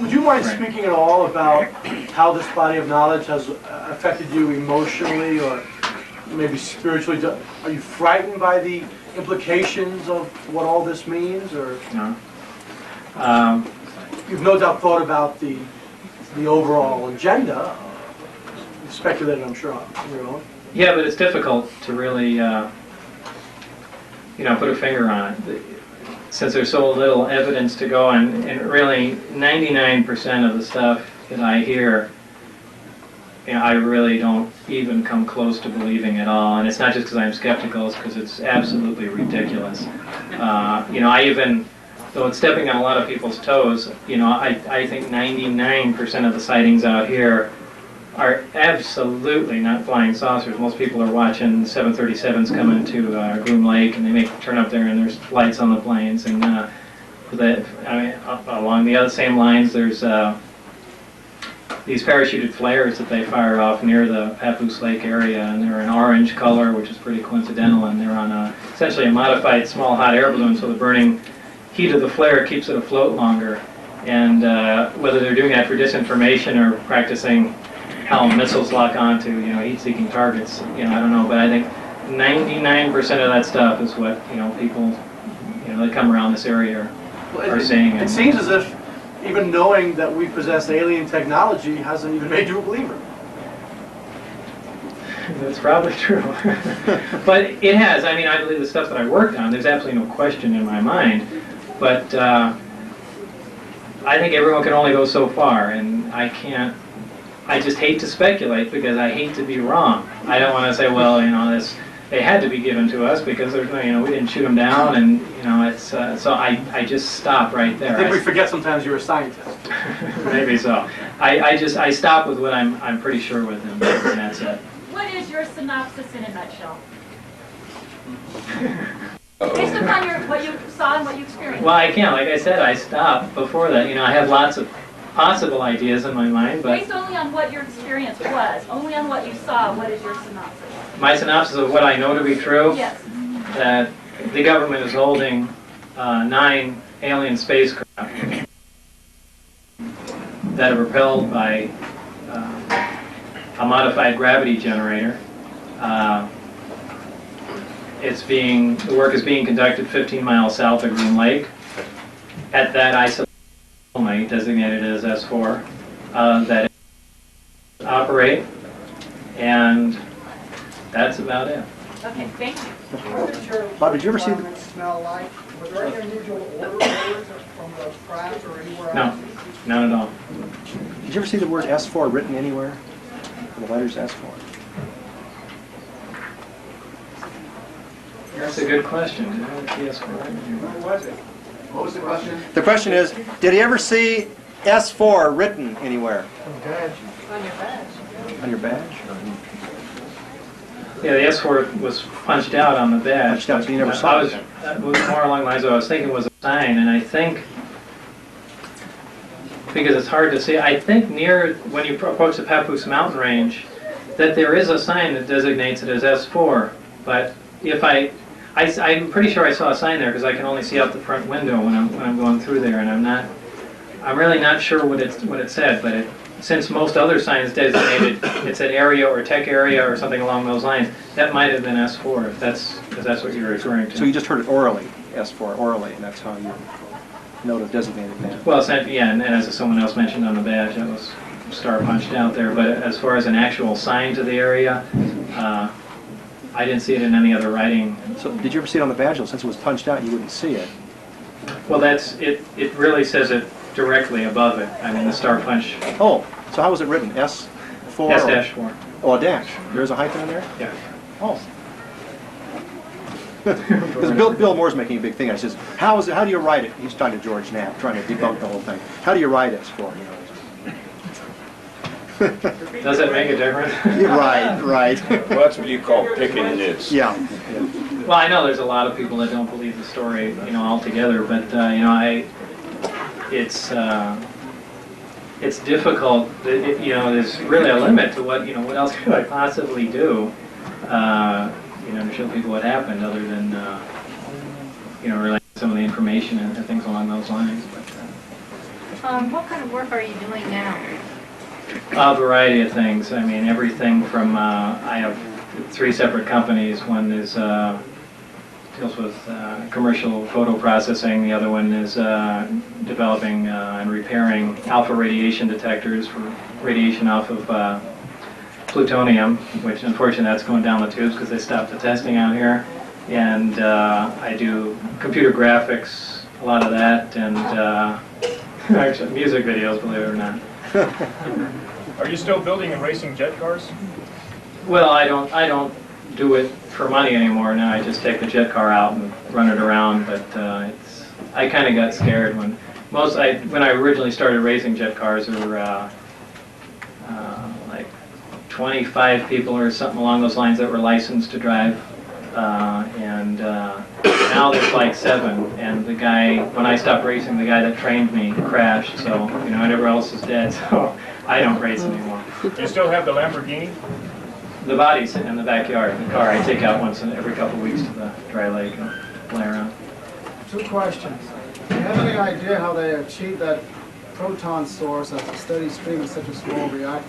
Would you mind speaking at all about how this body of knowledge has affected you emotionally or maybe spiritually? Are you frightened by the implications of what all this means, or no? You've no doubt thought about the overall agenda. You speculated, I'm sure, on your own. Yeah, but it's difficult to really, put a finger on it, since there's so little evidence to go on, and really 99% of the stuff that I hear, I really don't even come close to believing at all. And it's not just because I'm skeptical, it's because it's absolutely ridiculous. I even, though it's stepping on a lot of people's toes, I think 99% of the sightings out here are absolutely not flying saucers. Most people are watching 737s come into Groom Lake, and they make turn up there, and there's lights on the planes. And along the other same lines, there's these parachuted flares that they fire off near the Papoose Lake area, and they're an orange color, which is pretty coincidental, and they're on essentially a modified small hot air balloon, so the burning heat of the flare keeps it afloat longer. And whether they're doing that for disinformation or practicing how missiles lock onto, heat-seeking targets, I don't know, but I think 99% of that stuff is what, people, that come around this area are saying. It seems as if even knowing that we possess alien technology hasn't even made you a believer. That's probably true. But it has. I believe the stuff that I worked on, there's absolutely no question in my mind. But I think everyone can only go so far, and I just hate to speculate because I hate to be wrong. I don't want to say, well, they had to be given to us because there's no, we didn't shoot them down, and it's so I just stop right there. I think we forget sometimes you're a scientist. Maybe so. I stop with what I'm pretty sure with, and that's it. What is your synopsis in a nutshell? Based upon what you saw and what you experienced. Well, I can't. Like I said, I stopped before that. You know, I have lots of possible ideas in my mind, but Based only on what your experience was, only on what you saw, what is your synopsis? my synopsis of what I know to be true, Yes. that the government is holding 9 alien spacecraft that are propelled by a modified gravity generator. The work is being conducted 15 miles south of Groom Lake at that isolation only, designated as S4, that operate, and that's about it. Okay, thank you. What did your Bob, did you ever see the- environment smell like? Was there any unusual odors from the craft or anywhere No, else? not at all. Did you ever see the word S4 written anywhere? The letters S4? That's a good question. Yes, What was it? What was the question? The question is, did he ever see S4 written anywhere? On your badge. On your badge? Yeah, the S4 was punched out on the badge. Punched out, so you never saw it. That was more along the lines of what I was thinking was a sign, and I think, because it's hard to see, I think near, when you approach the Papoose mountain range, that there is a sign that designates it as S4, but if I'm pretty sure I saw a sign there because I can only see out the front window when I'm going through there, and I'm really not sure what it said, but since most other signs designated it said area or tech area or something along those lines, that might have been S4 if that's what you're referring to. So you just heard it orally, S4, orally, and that's how you know to designate that. Well, yeah, and as someone else mentioned on the badge, that was star punched out there. But as far as an actual sign to the area, I didn't see it in any other writing. So did you ever see it on the badge? Well, since it was punched out, you wouldn't see it. Well, it really says it directly above it. I mean, the star punch. Oh, so how was it written? S4? S-4. Oh, a dash. There's a hyphen in there? Yeah. Oh. Because Bill Moore's making a big thing. I says, how do you write it? He's talking to George Knapp, trying to debunk the whole thing. How do you write S4? Does it make a difference? Right. Well, that's what you call picking nits. Yeah. Well, I know there's a lot of people that don't believe the story, altogether, but it's difficult. There's really a limit to what else could I possibly do, to show people what happened, other than relate some of the information and things along those lines. But What kind of work are you doing now? a variety of things. I mean, everything from I have 3 separate companies. One is deals with commercial photo processing. The other one is developing and repairing alpha radiation detectors for radiation off of plutonium, which unfortunately that's going down the tubes because they stopped the testing out here. And I do computer graphics, a lot of that, and actually music videos, believe it or not. Are you still building and racing jet cars? Well, I don't do it for money anymore. Now I just take the jet car out and run it around. But I kind of got scared when I originally started racing jet cars. There were like 25 people or something along those lines that were licensed to drive, and now there's like 7. And the guy, when I stopped racing, the guy that trained me crashed. So everyone else is dead. So I don't race anymore. Do you still have the Lamborghini? The body's sitting in the backyard. The car I take out once every couple of weeks to the dry lake and play around. 2 questions. Do you have any idea how they achieve that proton source as a steady stream in such a small reactor?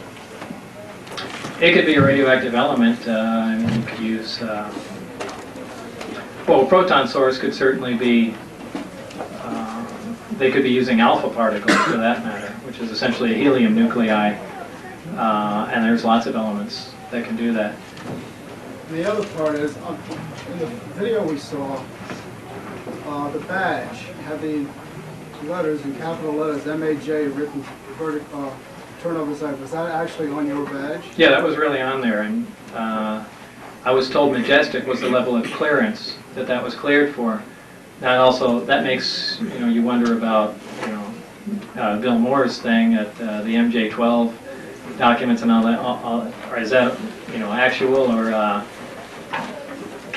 It could be a radioactive element. You could use, a proton source could certainly be, they could be using alpha particles for that matter, which is essentially a helium nuclei, and there's lots of elements that can do that. The other part is, in the video we saw, the badge had the letters in capital letters, MAJI, written turn over the side. Was that actually on your badge? Yeah, that was really on there, and I was told Majestic was the level of clearance that was cleared for. That makes you wonder about Bill Moore's thing at the MJ12 documents and all that. Or is that actual, or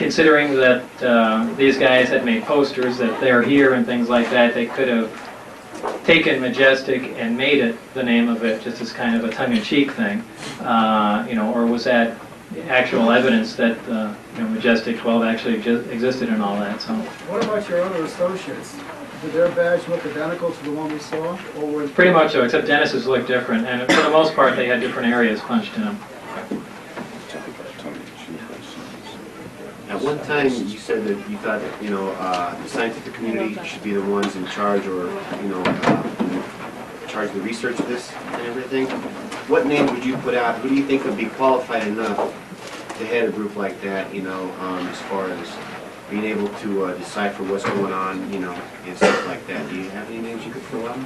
considering that these guys had made posters that they're here and things like that, they could have taken Majestic and made it the name of it just as kind of a tongue-in-cheek thing, or was that actual evidence that Majestic 12 actually existed and all that. So What about your other associates? Did their badge look identical to the one we saw? Or was pretty much so, except Dennis's looked different, and for the most part they had different areas punched in them. At one time, you said that you thought that, the scientific community should be the ones in charge or, in charge of the research of this and everything. What names would you put out? Who do you think would be qualified enough to head a group like that, as far as being able to decipher what's going on, and stuff like that? Do you have any names you could throw out?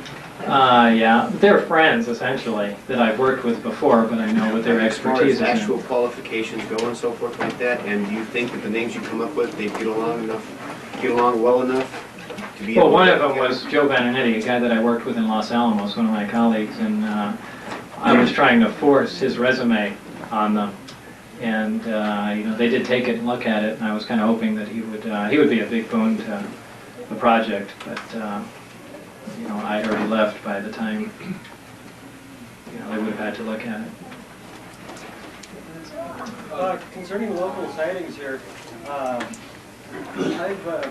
Yeah, they're friends, essentially, that I've worked with before, but I know what their expertise is As far as in. actual qualifications go and so forth like that, and do you think that the names you come up with, they get along well enough to be Well, able one to... of them was Joe Benedetti, a guy that I worked with in Los Alamos, one of my colleagues, and I was trying to force his resume on them. And, they did take it and look at it, and I was kind of hoping that he would be a big boon to the project, but, I had already left by the time, they would have had to look at it. Concerning local sightings here, I've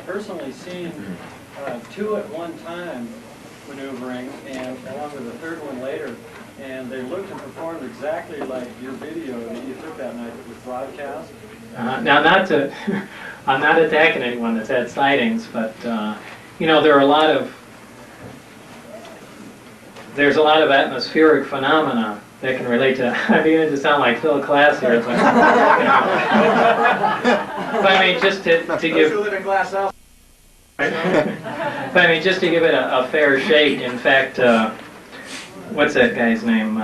personally seen two at one time maneuvering, and along with a third one later, and they looked and performed exactly like your video that you took that night that was broadcast. Now, I'm not attacking anyone that's had sightings, but there are there's a lot of atmospheric phenomena that can relate to. I mean, to sound like Phil Klass here, but, but I mean, just to give. Live in glass house. But I mean, just to give it a fair shake. In fact, what's that guy's name?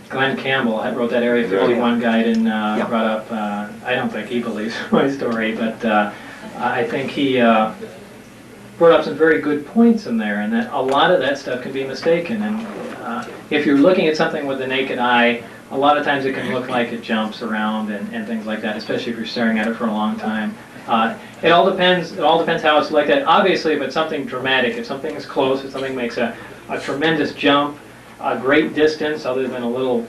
Glenn Campbell wrote that Area 51 guide and brought up, I don't think he believes my story, but I think he brought up some very good points in there, and that a lot of that stuff can be mistaken. And if you're looking at something with the naked eye, a lot of times it can look like it jumps around and things like that, especially if you're staring at it for a long time. It all depends how it's looked at. Obviously, if it's something dramatic, if something is close, if something makes a tremendous jump, a great distance, other than a little,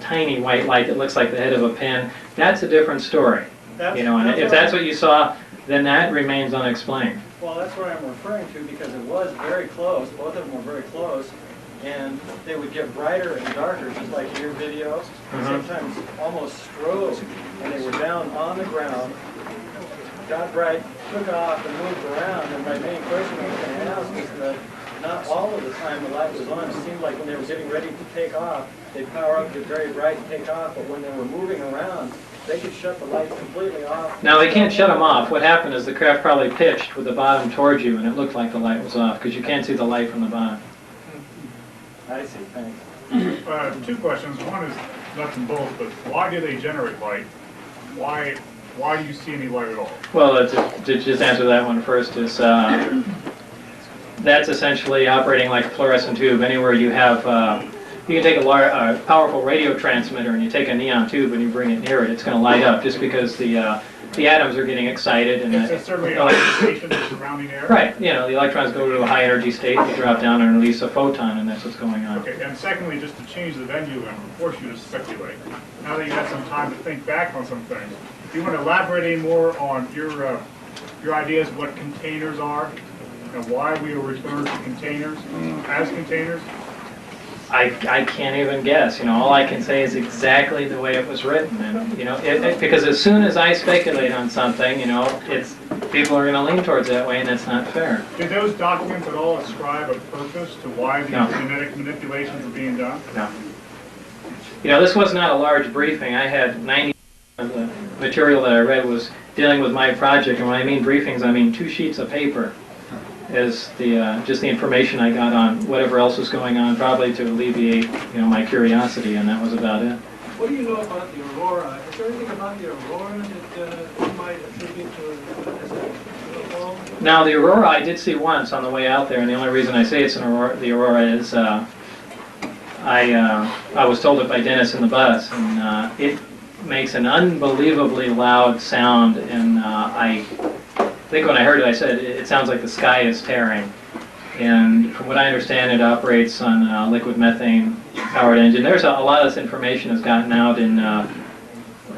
tiny white light that looks like the head of a pin, that's a different story. And if that's what you saw, then that remains unexplained. Well, that's what I'm referring to, because it was very close. Both of them were very close, and they would get brighter and darker, just like your videos. Sometimes almost strobe, and they were down on the ground, got bright, took off, and moved around. And my main question I was going to ask is that not all of the time the light was on. It seemed like when they were getting ready to take off, they'd power up, get very bright, and take off. But when they were moving around, they could shut the lights completely off. Now, they can't shut them off. What happened is the craft probably pitched with the bottom towards you, and it looked like the light was off, because you can't see the light from the bottom. I see, thanks. Two questions. One is nuts and bolts, but why do they generate light? Why do you see any light at all? Well, to just answer that one first is, that's essentially operating like a fluorescent tube. Anywhere you have, you can take a powerful radio transmitter and you take a neon tube and you bring it near it, it's going to light up just because the atoms are getting excited. And it's certainly ionization of the surrounding air? Right. The electrons go to a high energy state, they drop down and release a photon, and that's what's going on. Okay, and secondly, just to change the venue and force you to speculate, now that you had some time to think back on some things, do you want to elaborate any more on your ideas of what containers are and why we are referred to containers as containers? I can't even guess. All I can say is exactly the way it was written, and because as soon as I speculate on something, people are going to lean towards that way, and that's not fair. Did those documents at all ascribe a purpose to why these genetic manipulations are being done? No. This was not a large briefing. I had 90% of the material that I read was dealing with my project, and when I mean briefings, I mean 2 sheets of paper as just the information I got on whatever else was going on, probably to alleviate my curiosity, and that was about it. What do you know about the aurora? Is there anything about the aurora that you might attribute to as a fall? Now, the aurora I did see once on the way out there, and the only reason I say it's the aurora is I was told it by Dennis in the bus, and makes an unbelievably loud sound, and I think when I heard it, I said, it sounds like the sky is tearing. And from what I understand, it operates on liquid methane powered engine. There's a lot of this information has gotten out in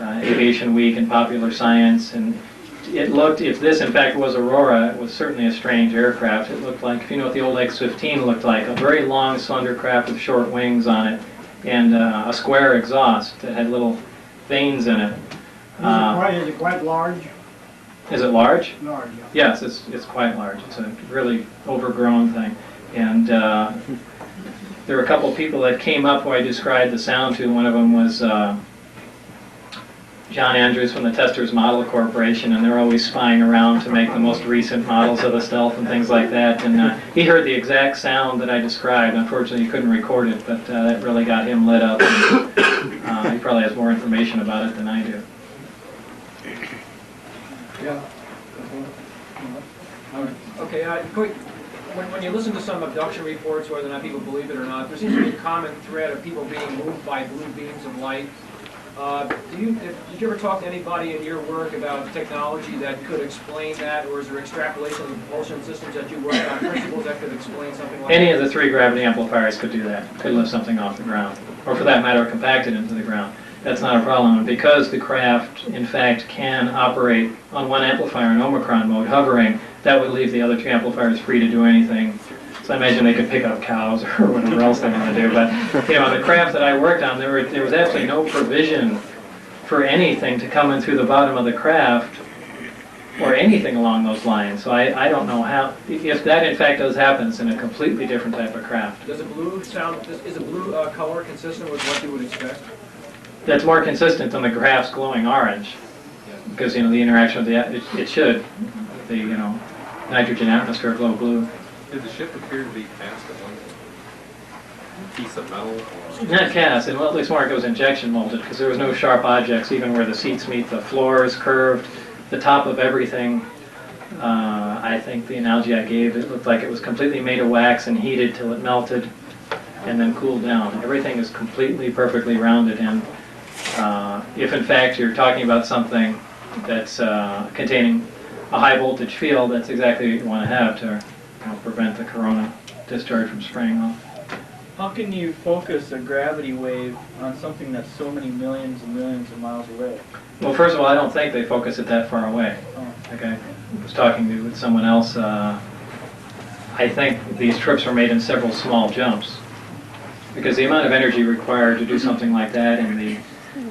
Aviation Week and Popular Science, and it looked, if this in fact was Aurora, it was certainly a strange aircraft. It looked like, if you know what the old X-15 looked like, a very long, slender craft with short wings on it, and a square exhaust that had little vanes in it. Is it quite large? Is it large? Large, yeah. Yes, it's quite large. It's a really overgrown thing. And there were a couple of people that came up who I described the sound to. One of them was John Andrews from the Testers Model Corporation, and they're always spying around to make the most recent models of the Stealth and things like that. And he heard the exact sound that I described. Unfortunately, he couldn't record it, but that really got him lit up. And, he probably has more information about it than I do. Yeah. Okay, quick. When you listen to some abduction reports, whether or not people believe it or not, there seems to be a common thread of people being moved by blue beams of light. Did you ever talk to anybody in your work about technology that could explain that, or is there extrapolation of the propulsion systems that you work on, principles that could explain something like that? Any of the 3 gravity amplifiers could do that, could lift something off the ground, or for that matter, compact it into the ground. That's not a problem. And because the craft, in fact, can operate on one amplifier in Omicron mode, hovering, that would leave the other 2 amplifiers free to do anything. So I imagine they could pick up cows or whatever else they want to do. But on the craft that I worked on, there was absolutely no provision for anything to come in through the bottom of the craft or anything along those lines. So I don't know how, if that in fact does happen, it's in a completely different type of craft. Does a blue sound, is a blue color consistent with what you would expect? That's more consistent than the craft's glowing orange, because the interaction with the it should the nitrogen atmosphere glow blue. Did the ship appear to be cast at one piece of metal? Not cast, and at least more like it was injection molded, because there was no sharp objects, even where the seats meet. The floor is curved, the top of everything. I think the analogy I gave, it looked like it was completely made of wax and heated till it melted, and then cooled down. Everything is completely, perfectly rounded, and if in fact you're talking about something that's containing a high voltage field, that's exactly what you want to have to prevent the corona discharge from spraying off. How can you focus a gravity wave on something that's so many millions and millions of miles away? Well, first of all, I don't think they focus it that far away. Like I was talking with someone else, I think these trips are made in several small jumps, because the amount of energy required to do something like that, and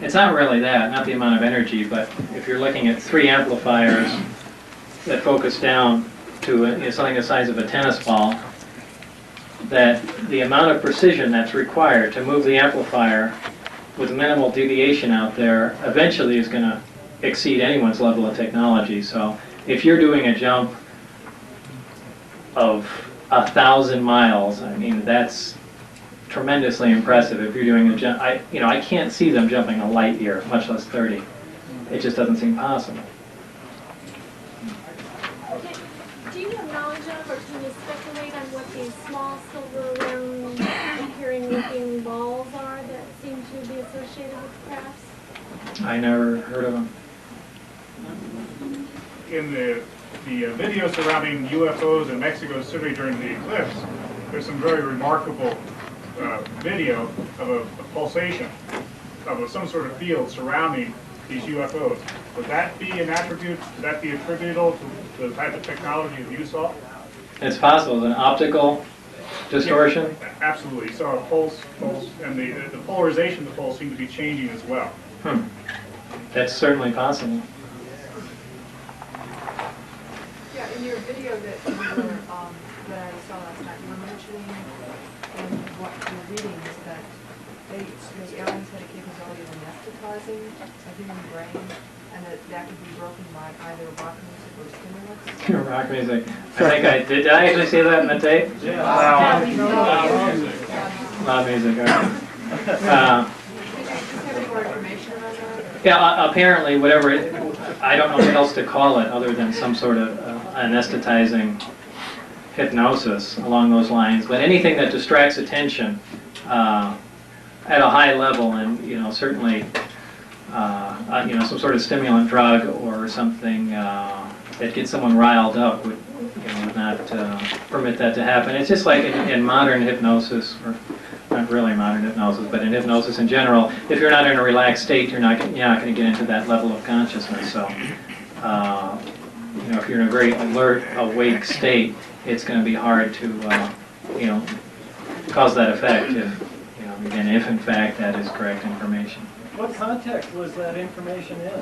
it's not really that, not the amount of energy, but if you're looking at 3 amplifiers that focus down to something the size of a tennis ball, that the amount of precision that's required to move the amplifier with minimal deviation out there eventually is going to exceed anyone's level of technology. So if you're doing a jump of 1,000 miles, I mean, that's tremendously impressive. If you're doing a jump, I can't see them jumping a light year, much less 30. It just doesn't seem possible. Do you have knowledge of, or can you speculate on what these small silver round appearing looking balls are that seem to be associated with crafts? I never heard of them. In the video surrounding UFOs in Mexico City during the eclipse, there's some very remarkable video of a pulsation of some sort of field surrounding these UFOs. Would that be an attribute? Would that be attributable to the type of technology that you saw? It's possible. An optical distortion? Yeah, absolutely. So a pulse, and the polarization of the pulse seemed to be changing as well. That's certainly possible. Yeah, in your video that I saw last night, you were mentioning in what you're reading is that the aliens had a capability of anesthetizing a human brain, and that could be broken by either rock music or stimulants. Rock music. I think did I actually see that in the tape? Yeah. Wow. Loud music. Yeah, apparently, whatever, I don't know what else to call it other than some sort of anesthetizing hypnosis along those lines. But anything that distracts attention at a high level, and certainly some sort of stimulant drug or something that gets someone riled up would not permit that to happen. It's just like in modern hypnosis, or not really modern hypnosis, but in hypnosis in general, if you're not in a relaxed state, you're not going to get into that level of consciousness. So, if you're in a very alert, awake state, it's going to be hard to, cause that effect if in fact that is correct information. What context was that information in?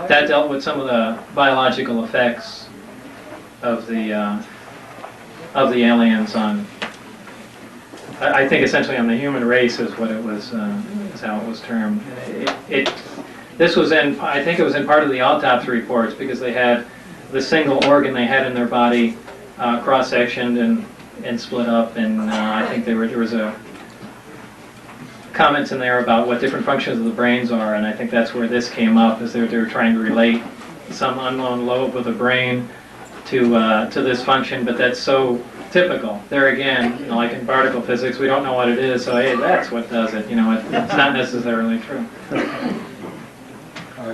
That dealt with some of the biological effects of the aliens on, I think essentially on the human race is what it was, is how it was termed. This was I think it was in part of the autopsy reports, because they had the single organ they had in their body cross-sectioned and split up, and I think there was a comments in there about what different functions of the brains are, and I think that's where this came up, is they were trying to relate some unknown lobe of the brain to this function, but that's so typical. There again, like in particle physics, we don't know what it is, so hey, that's what does it. It's not necessarily true.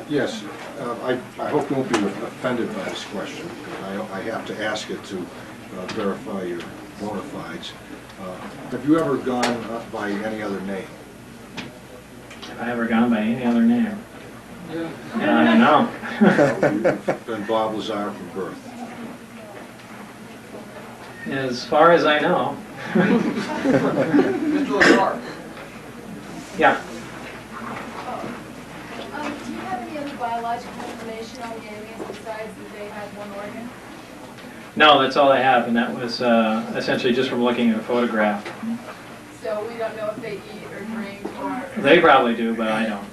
Yes, I hope you won't be offended by this question. I have to ask it to verify your bona fides. Have you ever gone by any other name? Have I ever gone by any other name? Yeah. No. You've been Bob Lazar from birth. As far as I know. Mr. Lazar. Yeah. Do you have any other biological information on the aliens besides that they had one organ? No, that's all I have, and that was essentially just from looking at a photograph. So we don't know if they eat or drink or... They probably do, but I don't.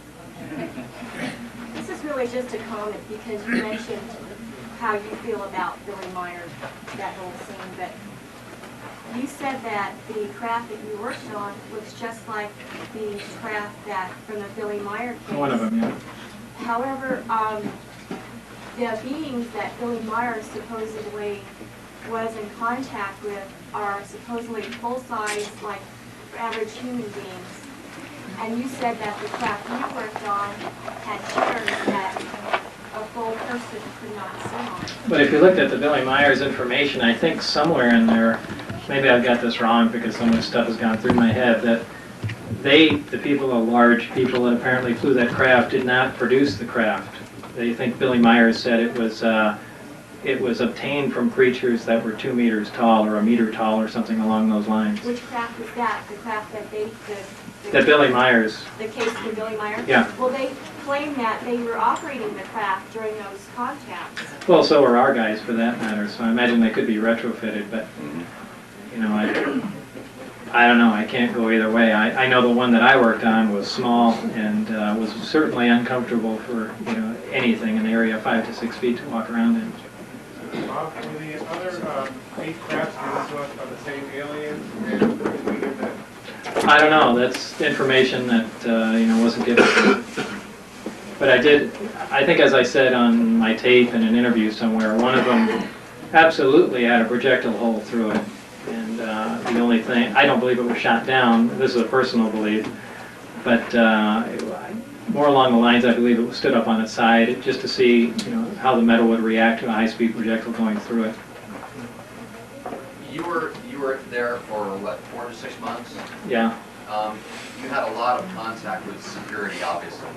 This is really just a comment because you mentioned how you feel about Billy Myers, that whole scene, but you said that the craft that you worked on looks just like the craft that from the Billy Myers case. One of them, yeah. However, the beings that Billy Myers supposedly was in contact with are supposedly full-size, like average human beings. And you said that the craft you worked on had chairs that a full person could not sit on. But if you looked at the Billy Myers information, I think somewhere in there, maybe I've got this wrong because so much stuff has gone through my head, that the people, the large people that apparently flew that craft, did not produce the craft. They think Billy Myers said it was obtained from creatures that were 2 meters tall or 1 meter tall or something along those lines. Which craft was that? The craft that they... That Billy Myers. The case of Billy Myers? Yeah. Well, they claim that they were operating the craft during those contacts. Well, so were our guys for that matter, so I imagine they could be retrofitted, but, I don't know, I can't go either way. I know the one that I worked on was small and was certainly uncomfortable for, anything in the area of 5 to 6 feet to walk around in. Bob, were the other 8 crafts of the same aliens? And where did we get that? I don't know. That's information that wasn't given to me. But I think as I said on my tape in an interview somewhere, one of them absolutely had a projectile hole through it. And the only thing, I don't believe it was shot down. This is a personal belief. But more along the lines, I believe it was stood up on its side just to see how the metal would react to a high-speed projectile going through it. You were there for what, 4 to 6 months? Yeah. You had a lot of contact with security, obviously.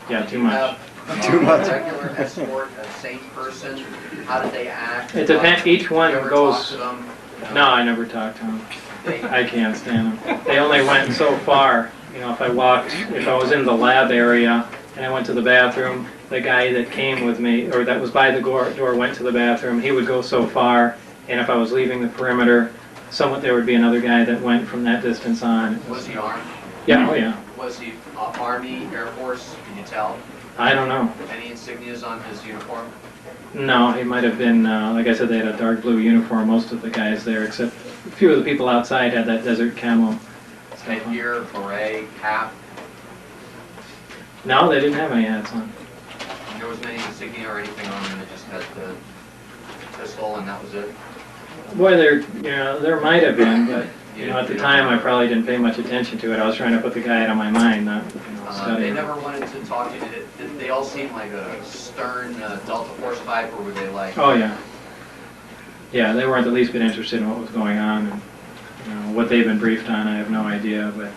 Yeah, too much. Too much. Regular escort, a sane person. How did they act? It depends. Each one Did you ever goes. talk to them? No, I never talked to them. I can't stand them. They only went so far. If I was in the lab area and I went to the bathroom, the guy that came with me, or that was by the door, went to the bathroom. He would go so far, and if I was leaving the perimeter, there would be another guy that went from that distance on. Was he armed? Yeah, oh yeah. Was he Army, Air Force? Can you tell? I don't know. Any insignias on his uniform? No, he might have been, like I said, they had a dark blue uniform, most of the guys there, except a few of the people outside had that desert camo. Headgear, beret, cap? No, they didn't have any hats on. There wasn't any insignia or anything on him, they just had the pistol and that was it? Boy, there might have been, but You know, at the time, I probably didn't pay much attention to it. I was trying to put the guy out of my mind, not, study. They never wanted to talk to you. They all seemed like a stern Delta Force type, or were they like? Oh, yeah. Yeah, they weren't the least bit interested in what was going on. And, what they've been briefed on, I have no idea. But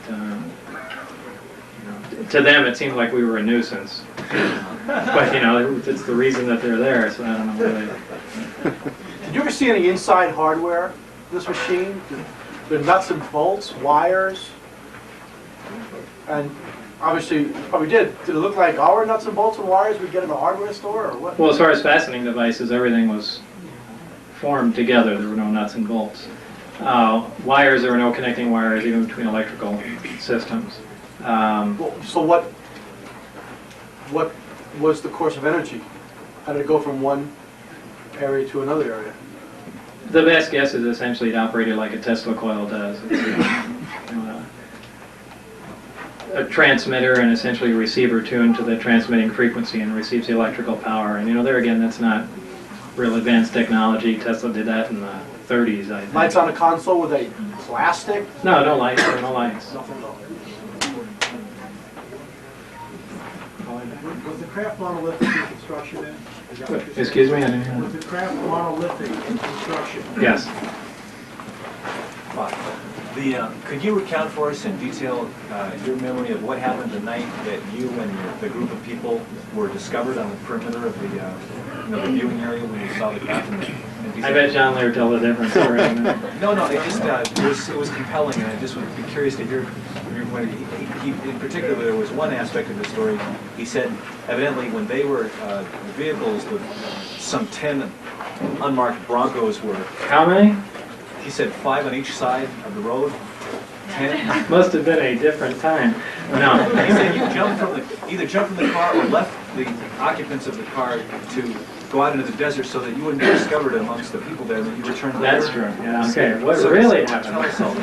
to them, it seemed like we were a nuisance. But it's the reason that they're there. So I don't know where they. Did you ever see any inside hardware of this machine? The nuts and bolts, wires, and obviously you probably did. Did it look like our nuts and bolts and wires we get in a hardware store, or what? Well, as far as fastening devices, everything was formed together. There were no nuts and bolts. Wires, there were no connecting wires even between electrical systems. So what was the course of energy? How did it go from one area to another area? The best guess is essentially it operated like a Tesla coil does. It's, a transmitter and essentially a receiver tuned to the transmitting frequency and receives the electrical power. And there again, that's not real advanced technology. Tesla did that in the 30s, I think. Lights on the console, were they plastic? No, no lights. There were no lights. Was the craft monolithic in construction then? Excuse me? I didn't hear. Was the craft monolithic in construction? Yes. Could you recount for us in detail your memory of what happened the night that you and the group of people were discovered on the perimeter of the viewing area when you saw the craft? I bet John Laird tell the difference. No, it was compelling, and I just would be curious to hear. In particular, there was one aspect of the story. He said, evidently, when they were vehicles, some 10 unmarked Broncos were. How many? He said 5 on each side of the road. 10. Must have been a different time. No. He said you either jumped from the car or left the occupants of the car to go out into the desert so that you wouldn't be discovered amongst the people there, and that you returned later. That's true. Yeah. Okay. What really happened? Tell us all.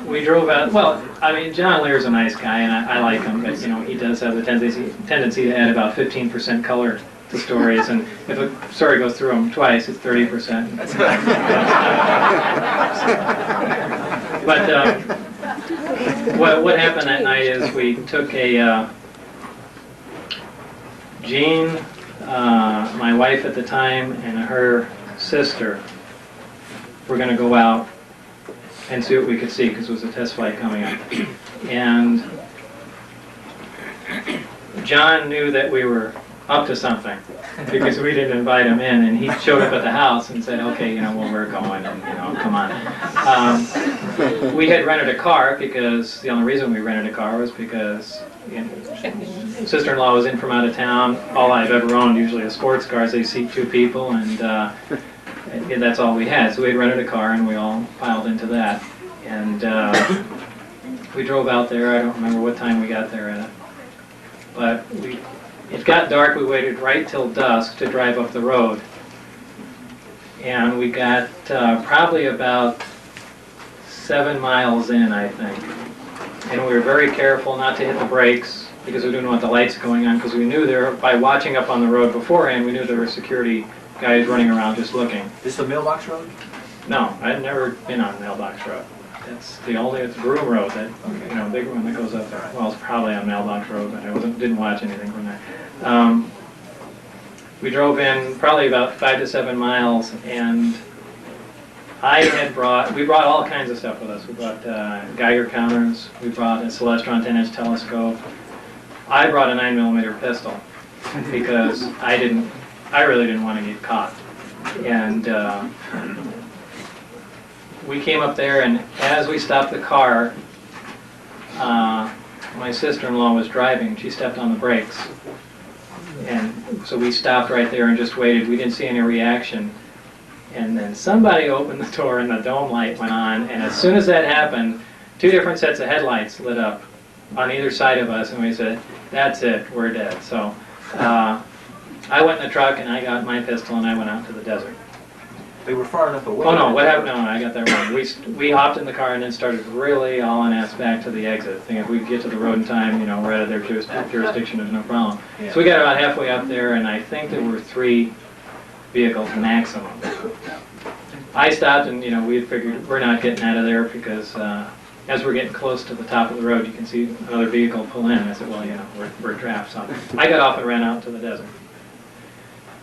We drove out. Well, I mean, John Lear's a nice guy, and I like him, but he does have the tendency to add about 15% color to stories, and if a story goes through them twice, it's 30%. But what happened that night is we took a Jean, my wife at the time, and her sister were going to go out and see what we could see, because it was a test flight coming up. And John knew that we were up to something, because we didn't invite him in, and he showed up at the house and said, okay, well, we're going, and come on. We had rented a car, because the only reason we rented a car was because sister-in-law was in from out of town. All I've ever owned usually is sports cars. They seat 2 people, and that's all we had. So we had rented a car, and we all piled into that. And we drove out there. I don't remember what time we got there at, but it got dark. We waited right till dusk to drive up the road. And we got probably about 7 miles in, I think. And we were very careful not to hit the brakes, because we didn't want the lights going on, because we knew by watching up on the road beforehand, we knew there were security guys running around just looking. Is the Mailbox Road? No, I'd never been on Mailbox Road. It's Groom Road, that big one that goes up there. Well, it's probably on Mailbox Road, but I didn't watch anything from there. We drove in probably about 5 to 7 miles, and we brought all kinds of stuff with us. We brought Geiger counters, we brought a Celestron 10-inch telescope. I brought a 9mm pistol, because I really didn't want to get caught. And we came up there, and as we stopped the car, my sister-in-law was driving. She stepped on the brakes. And so we stopped right there and just waited. We didn't see any reaction. And then somebody opened the door and the dome light went on. And as soon as that happened, 2 different sets of headlights lit up on either side of us. And we said, that's it, we're dead. So I went in the truck and I got my pistol and I went out to the desert. They were far enough away. Oh no, what happened? No, I got that wrong. We hopped in the car and then started really hauling ass back to the exit. Thinking if we could get to the road in time, we're out of their jurisdiction, there's no problem. Yeah. So we got about halfway up there, and I think there were 3 vehicles maximum. I stopped and, we had figured we're not getting out of there because as we're getting close to the top of the road, you can see another vehicle pull in. I said, well, we're trapped. So I got off and ran out to the desert.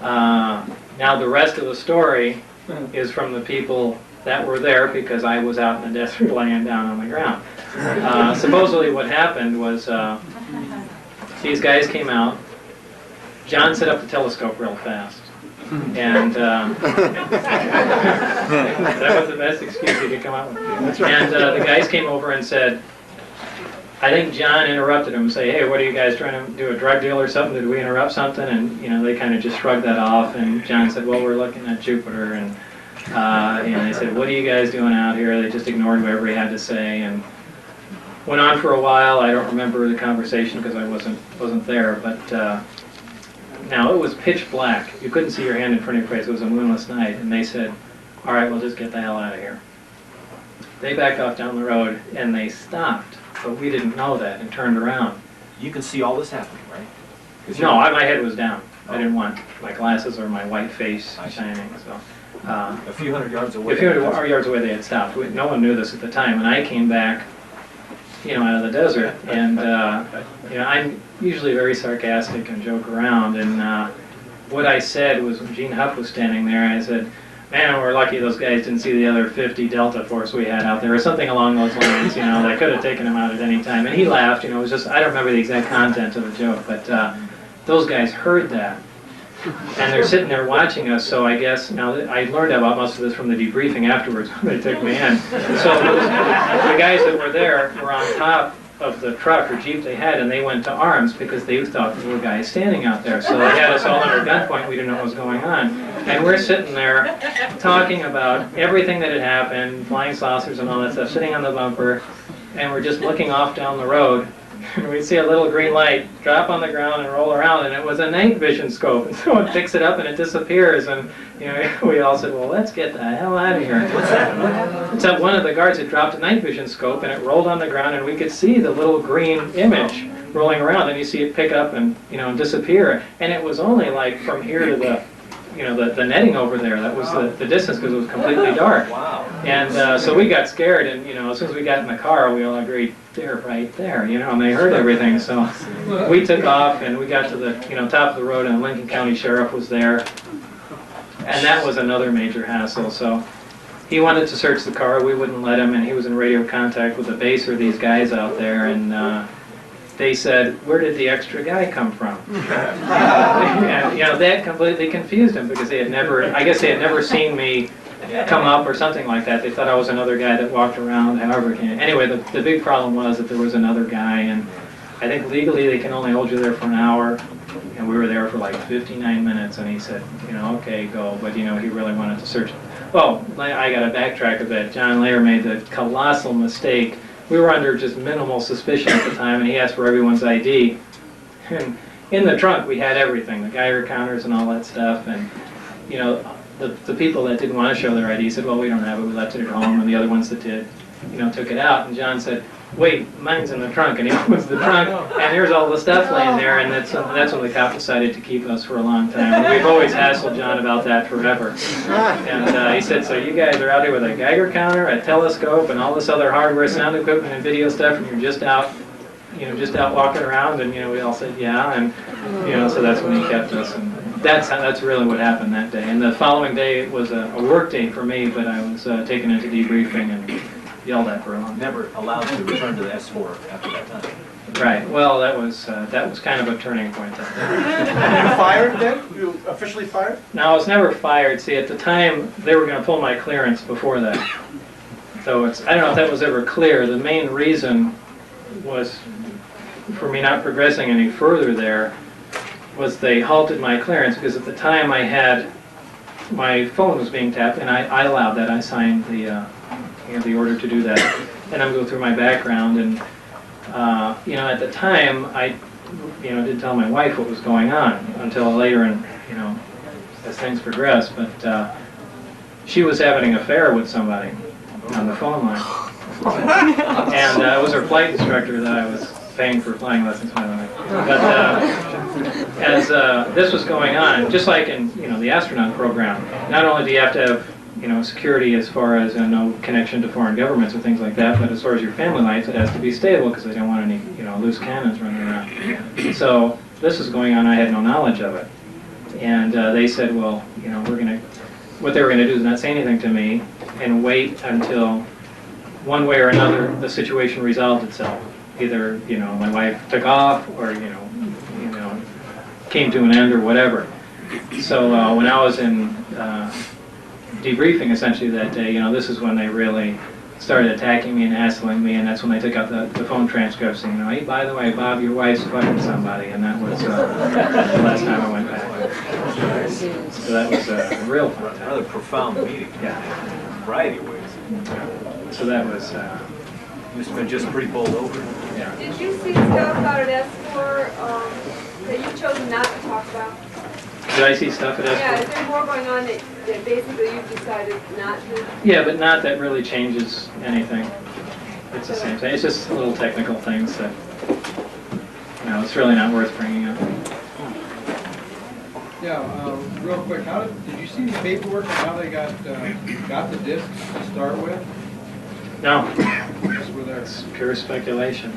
Now the rest of the story is from the people that were there because I was out in the desert laying down on the ground. Supposedly what happened was these guys came out. John set up the telescope real fast. And that was the best excuse he could come up with. That's right. And the guys came over and said, I think John interrupted him and say, hey, what are you guys trying to do, a drug deal or something? Did we interrupt something? And, they kind of just shrugged that off. And John said, well, we're looking at Jupiter. And, they said, what are you guys doing out here? They just ignored whatever he had to say and went on for a while. I don't remember the conversation because I wasn't there. But now it was pitch black. You couldn't see your hand in front of your face. It was a moonless night. And they said, all right, we'll just get the hell out of here. They backed off down the road and they stopped. But we didn't know that and turned around. You can see all this happening, right? No, my head was down. I didn't want my glasses or my white face shining. So a few hundred yards away. A few hundred yards away, they had stopped. No one knew this at the time, and I came back, out of the desert, and I'm usually very sarcastic and joke around. And what I said was, when Gene Huff was standing there, I said, man, we're lucky those guys didn't see the other 50 Delta Force we had out there, or something along those lines. They could have taken him out at any time. And he laughed. It was just, I don't remember the exact content of the joke, but those guys heard that. And they're sitting there watching us, so I guess, now I learned about most of this from the debriefing afterwards when they took me in. So the guys that were there were on top of the truck or Jeep they had, and they went to arms because they thought there were guys standing out there. So they had us all under gunpoint. We didn't know what was going on. And we're sitting there talking about everything that had happened, flying saucers and all that stuff, sitting on the bumper, and we're just looking off down the road. And we see a little green light drop on the ground and roll around, and it was a night vision scope. And so it picks it up and it disappears, and we all said, well, let's get the hell out of here. What's that? What happened? So one of the guards had dropped a night vision scope, and it rolled on the ground, and we could see the little green image rolling around, and you see it pick up and disappear. And it was only like from here to the netting over there. That was the distance because it was completely dark. Wow. And so we got scared, and as soon as we got in the car, we all agreed, they're right there, and they heard everything. So we took off, and we got to the top of the road, and the Lincoln County Sheriff was there. And that was another major hassle. So he wanted to search the car. We wouldn't let him, and he was in radio contact with the base or these guys out there, and they said, where did the extra guy come from? And, that completely confused him because they had never seen me come up or something like that. They thought I was another guy that walked around, however. Anyway, the big problem was that there was another guy, and I think legally they can only hold you there for an hour, and we were there for like 59 minutes, and he said, okay, go, but he really wanted to search. Well, I got to backtrack a bit. John Layer made the colossal mistake. We were under just minimal suspicion at the time, and he asked for everyone's ID. And in the trunk, we had everything, the Geiger counters and all that stuff, and the people that didn't want to show their ID said, well, we don't have it, we left it at home, and the other ones that did, took it out. And John said, wait, mine's in the trunk, and he opens the trunk, and here's all the stuff laying there, and that's when the cop decided to keep us for a long time. And we've always hassled John about that forever. And he said, so you guys are out here with a Geiger counter, a telescope, and all this other hardware, sound equipment, and video stuff, and you're just out walking around? And we all said, yeah, and so that's when he kept us. And that's really what happened that day. And the following day it was a work day for me, but I was taken into debriefing and yelled at for a long time. Never allowed to return to the S4 after that time. Right. Well, that was kind of a turning point. Were you fired then? Were you officially fired? No, I was never fired. See, at the time they were going to pull my clearance before that. So I don't know if that was ever clear. The main reason was for me not progressing any further there was they halted my clearance because at the time my phone was being tapped, and I allowed that. I signed the order to do that, and I'm going through my background, and at the time I didn't tell my wife what was going on until later, and as things progressed. But she was having an affair with somebody on the phone line, and it was her flight instructor that I was paying for flying lessons, by the way. But as this was going on, just like in the astronaut program, not only do you have to have security as far as no connection to foreign governments or things like that, but as far as your family life, it has to be stable because they don't want any, loose cannons running around. So this was going on, I had no knowledge of it. And they said, well, what they were going to do is not say anything to me and wait until one way or another the situation resolved itself. Either, my wife took off or, came to an end or whatever. So when I was in debriefing essentially that day, this is when they really started attacking me and hassling me, and that's when they took out the phone transcripts saying, hey, by the way, Bob, your wife's fucking somebody, and that was the last time I went back. So that was a real fun time. Another profound meeting. Yeah. In a variety of ways. So that was... must have been just pretty bowled over. Yeah. Did you see stuff out at S4 that you've chosen not to talk about? Did I see stuff at S4? Yeah, is there more going on that basically you've decided not to? Yeah, but not that really changes anything. It's the same thing. It's just little technical things that, it's really not worth bringing up. Yeah, real quick, did you see the paperwork on how they got the disc to start with? No. It's pure speculation.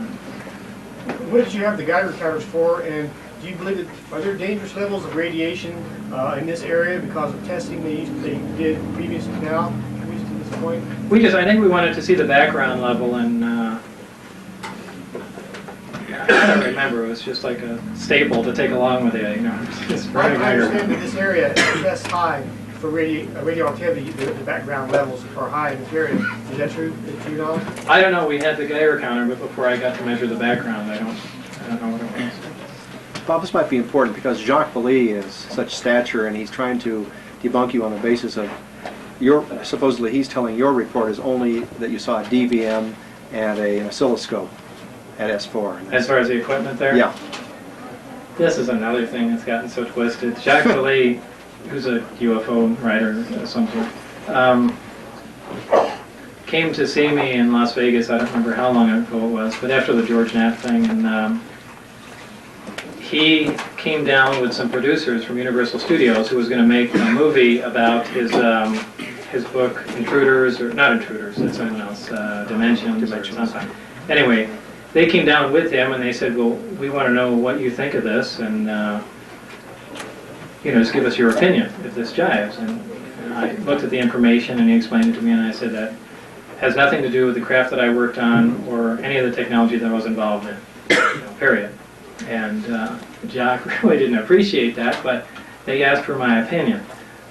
What did you have the Geiger counters for, and do you believe that, are there dangerous levels of radiation in this area because of testing they did previous to now, previous to this point? I think we wanted to see the background level, and I don't remember, it was just like a staple to take along with it, Just I understand that this area tests high for radioactivity, the background levels are high in this area. Is that true, to your knowledge? I don't know, we had the Geiger counter, but before I got to measure the background, I don't know what it was. Bob, this might be important because Jacques Vallée is such stature, and he's trying to debunk you on the basis of supposedly he's telling your report is only that you saw a DVM and an oscilloscope at S4. As far as the equipment there? Yeah. This is another thing that's gotten so twisted. Jacques Vallée, who's a UFO writer of some sort, came to see me in Las Vegas. I don't remember how long ago it was, but after the George Knapp thing, and he came down with some producers from Universal Studios who was going to make a movie about his book Intruders, or not Intruders, that's something else, Dimensions or something. Anyway, they came down with him and they said, well, we want to know what you think of this, and just give us your opinion if this jives. And I looked at the information and he explained it to me, and I said that has nothing to do with the craft that I worked on or any of the technology that I was involved in, period. And Jacques really didn't appreciate that, but they asked for my opinion.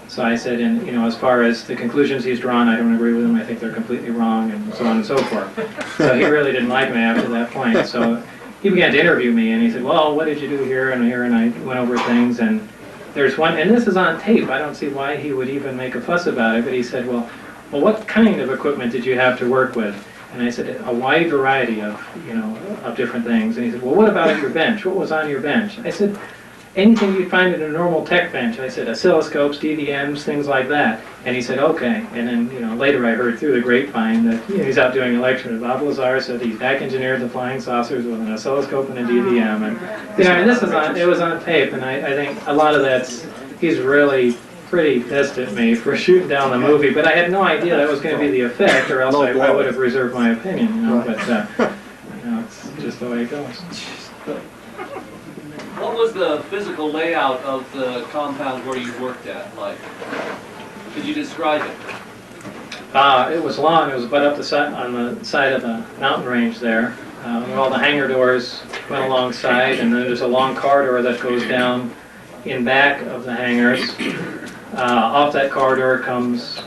So I said, and as far as the conclusions he's drawn, I don't agree with them. I think they're completely wrong, and so on and so forth. So he really didn't like me after that point. So he began to interview me, and he said, well, what did you do here and here? And I went over things, and there's one, and this is on tape. I don't see why he would even make a fuss about it, but he said, well, what kind of equipment did you have to work with? And I said, a wide variety of, of different things. And he said, well, what about your bench? What was on your bench? I said, anything you'd find in a normal tech bench. I said, oscilloscopes, DVMs, things like that. And he said, okay. And then, later I heard through the grapevine that he's out doing a lecture. And Bob Lazar said he's back engineered the flying saucers with an oscilloscope and a DVM. And, it was on tape. And I think a lot of he's really pretty pissed at me for shooting down the movie, but I had no idea that was going to be the effect, or else I would have reserved my opinion, But it's just the way it goes. What was the physical layout of the compound where you worked at like? Could you describe it? It was long. It was about up on the side of the mountain range there. Where all the hangar doors went alongside, and then there's a long corridor that goes down in back of the hangars. Off that corridor comes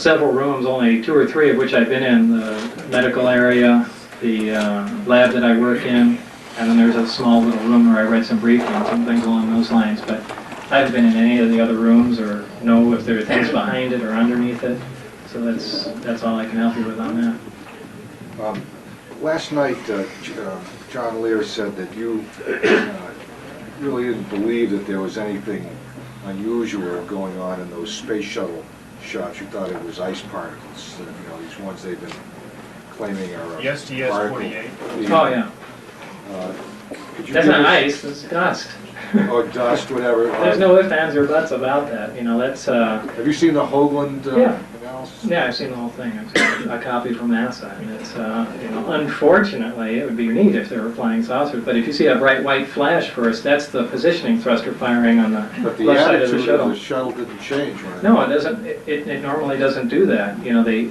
several rooms, only 2 or 3 of which I've been in, the medical area, the lab that I work in, and then there's a small little room where I read some briefings and things along those lines, but I haven't been in any of the other rooms or know if there are things behind it or underneath it, so that's all I can help you with on that. Last night, John Lear said that you really didn't believe that there was anything unusual going on in those space shuttle shots. You thought it was ice particles, these ones they've been claiming are the STS-48. Oh, yeah. Could you That's give not us- ice, it's dust. Or dust, whatever. There's no ifs, ands, or buts about that, you know, that's, Have you seen the Hoagland Yeah. analysis? yeah, I've seen the whole thing. I've seen a copy from NASA, and it's, you know, unfortunately, it would be neat if they were flying saucers, but if you see a bright white flash first, that's the positioning thruster firing on the But the left side of the attitude shuttle. of the shuttle didn't change, right? No, it doesn't, it normally doesn't do that. You know,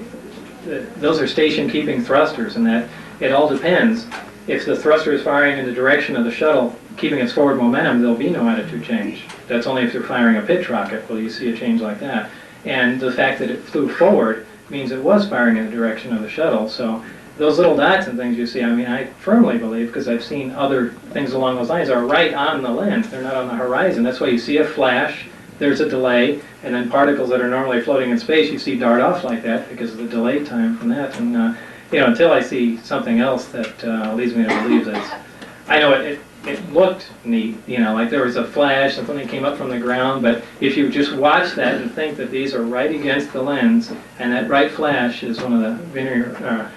those are station-keeping thrusters, and that, it all depends. If the thruster is firing in the direction of the shuttle, keeping its forward momentum, there'll be no attitude change. That's only if you're firing a pitch rocket will you see a change like that. And the fact that it flew forward means it was firing in the direction of the shuttle. So those little dots and things you see, I mean, I firmly believe, because I've seen other things along those lines, are right on the lens. They're not on the horizon. That's why you see a flash, there's a delay, and then particles that are normally floating in space, you see dart off like that because of the delay time from that. And, you know, until I see something else that leads me to believe that, I know it looked neat, you know, like there was a flash and something came up from the ground, but if you just watch that and think that these are right against the lens, and that bright flash is one of the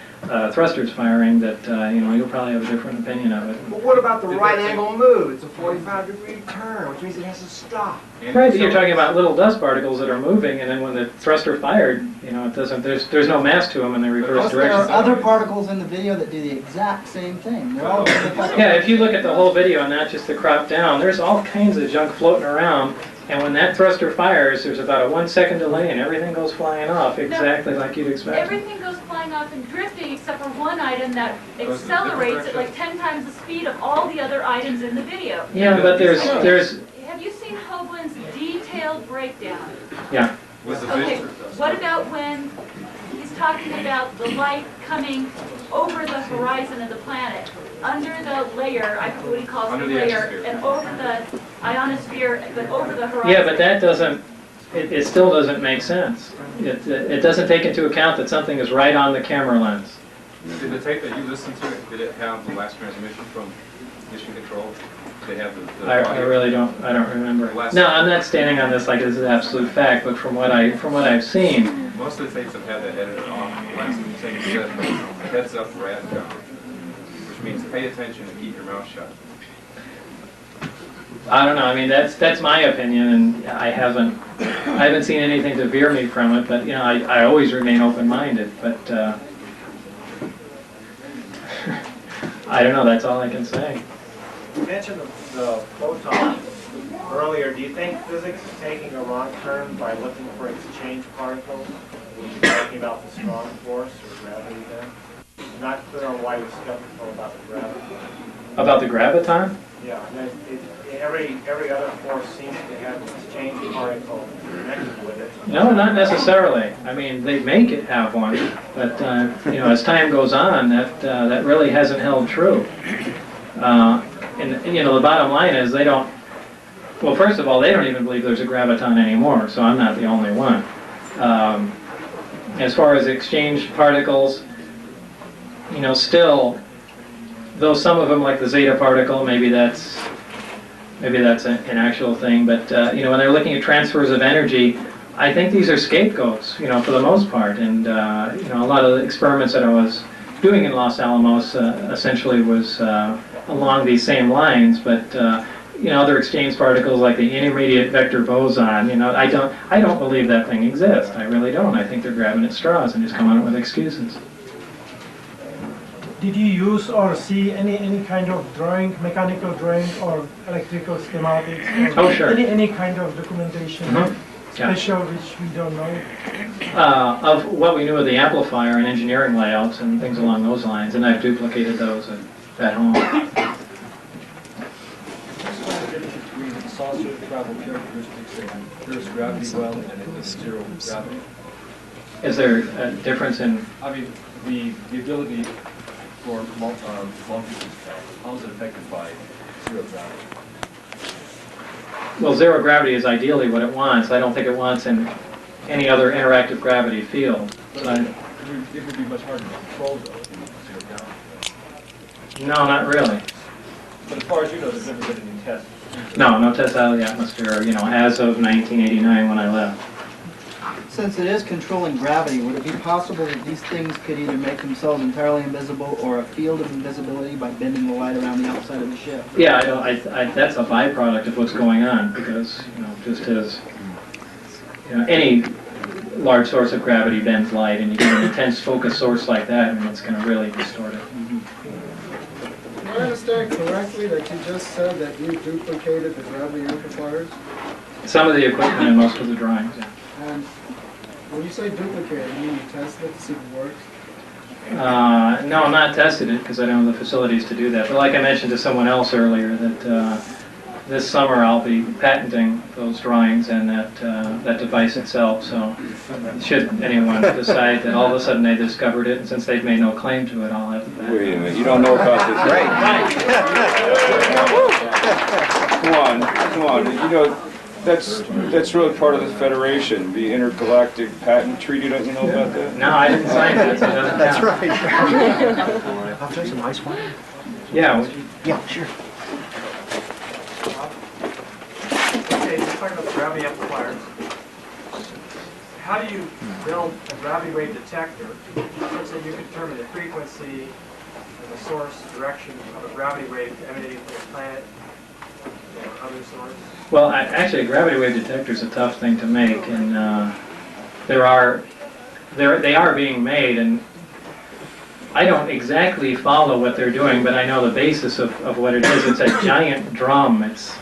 thrusters firing, that, you know, you'll probably have a different opinion of it. But what about the right angle move? It's a 45-degree turn, which means it has to stop. Right, but you're talking about little dust particles that are moving, and then when the thruster fired, you know, it doesn't, there's no mass to them in the reverse There direction. are other particles in the video that do the exact same thing. They're all Yeah, if you look at the whole video and not just the crop down, there's all kinds of junk floating around, and when that thruster fires, there's about a 1 second delay and everything goes flying off exactly like you'd expect. Everything goes flying off and drifting except for one item that accelerates at like 10 times the speed of all the other items in the video. Yeah, but there's Have you seen Hoagland's detailed breakdown? yeah. Okay, what about when he's talking about the light coming over the horizon of the planet, under the layer, I forget what he calls Under the the layer, exosphere. and over the ionosphere, but over the horizon? Yeah, but that doesn't, it still doesn't make sense. It doesn't take into account that something is right on the camera lens. Did the tape that you listened to, did it have the last transmission from Mission Control? They have the I really don't, I don't remember. No, I'm not standing on this like this is absolute fact, but from what I've seen, Most of the tapes have had that edited off. The last thing you said was a heads up rad gun, which means pay attention and keep your mouth shut. I don't know, I mean, that's my opinion, and I haven't seen anything to veer me from it, but, you know, I always remain open-minded, but, I don't know, that's all I can say. You mentioned the photon earlier. Do you think physics is taking a wrong turn by looking for exchange particles? When you're talking about the strong force or gravity there? I'm not clear on why you're skeptical about the gravity. About the graviton? Yeah, and every other force seems to have an exchange particle connected with it. No, not necessarily. I mean, they make it have one, but, you know, as time goes on, that really hasn't held true. And, you know, the bottom line is they don't, well, first of all, they don't even believe there's a graviton anymore, so I'm not the only one. As far as exchange particles, you know, still, though some of them, like the zeta particle, maybe that's an actual thing, but, you know, when they're looking at transfers of energy, I think these are scapegoats, you know, for the most part, and, you know, a lot of the experiments that I was doing in Los Alamos essentially was along these same lines, but you know, other exchange particles like the intermediate vector boson, you know, I don't believe that thing exists. I really don't. I think they're grabbing at straws and just coming up with excuses. Did you use or see any kind of drawing, mechanical drawing or electrical schematics? Or Oh, sure. Any kind of documentation, Yeah. special which we don't know? Of what we knew of the amplifier and engineering layouts and things along those lines, and I've duplicated those at home. Between saucer travel characteristics and Earth's gravity well and its zero gravity. Is there a difference in? I mean, the ability for multi-use, how is it affected by zero gravity? Well, zero gravity is ideally what it wants. I don't think it wants in any other interactive gravity field. But it would be much harder to control though, zero gravity. No, not really. But as far as you know, there's never been any tests. No tests out of the atmosphere, you know, as of 1989 when I left. Since it is controlling gravity, would it be possible that these things could either make themselves entirely invisible or a field of invisibility by bending the light around the outside of the ship? Yeah, that's a byproduct of what's going on, because, just as any large source of gravity bends light, and you get an intense focus source like that, and it's going to really distort it. Do I understand correctly that you just said that you duplicated the gravity amplifiers? Some of the equipment and most of the drawings, yeah. And when you say duplicated, you mean you tested it to see if it works? No, not tested it because I don't have the facilities to do that. But like I mentioned to someone else earlier, that this summer I'll be patenting those drawings and that device itself. So should anyone decide that all of a sudden they discovered it, and since they've made no claim to it, I'll have the patent. Wait a minute, you don't know about this? Come on. That's really part of the Federation, the intergalactic patent treaty. Don't you know about that? No, I didn't sign that, so it doesn't That's count. right. I'll try some ice water. Yeah. Yeah, sure. Okay, you're talking about the gravity amplifiers. How do you build a gravity wave detector such that you can determine the frequency and the source direction of a gravity wave emanating from a planet or other source? Well, actually, a gravity wave detector is a tough thing to make, and they are being made, and I don't exactly follow what they're doing, but I know the basis of what it is. It's a giant drum. It's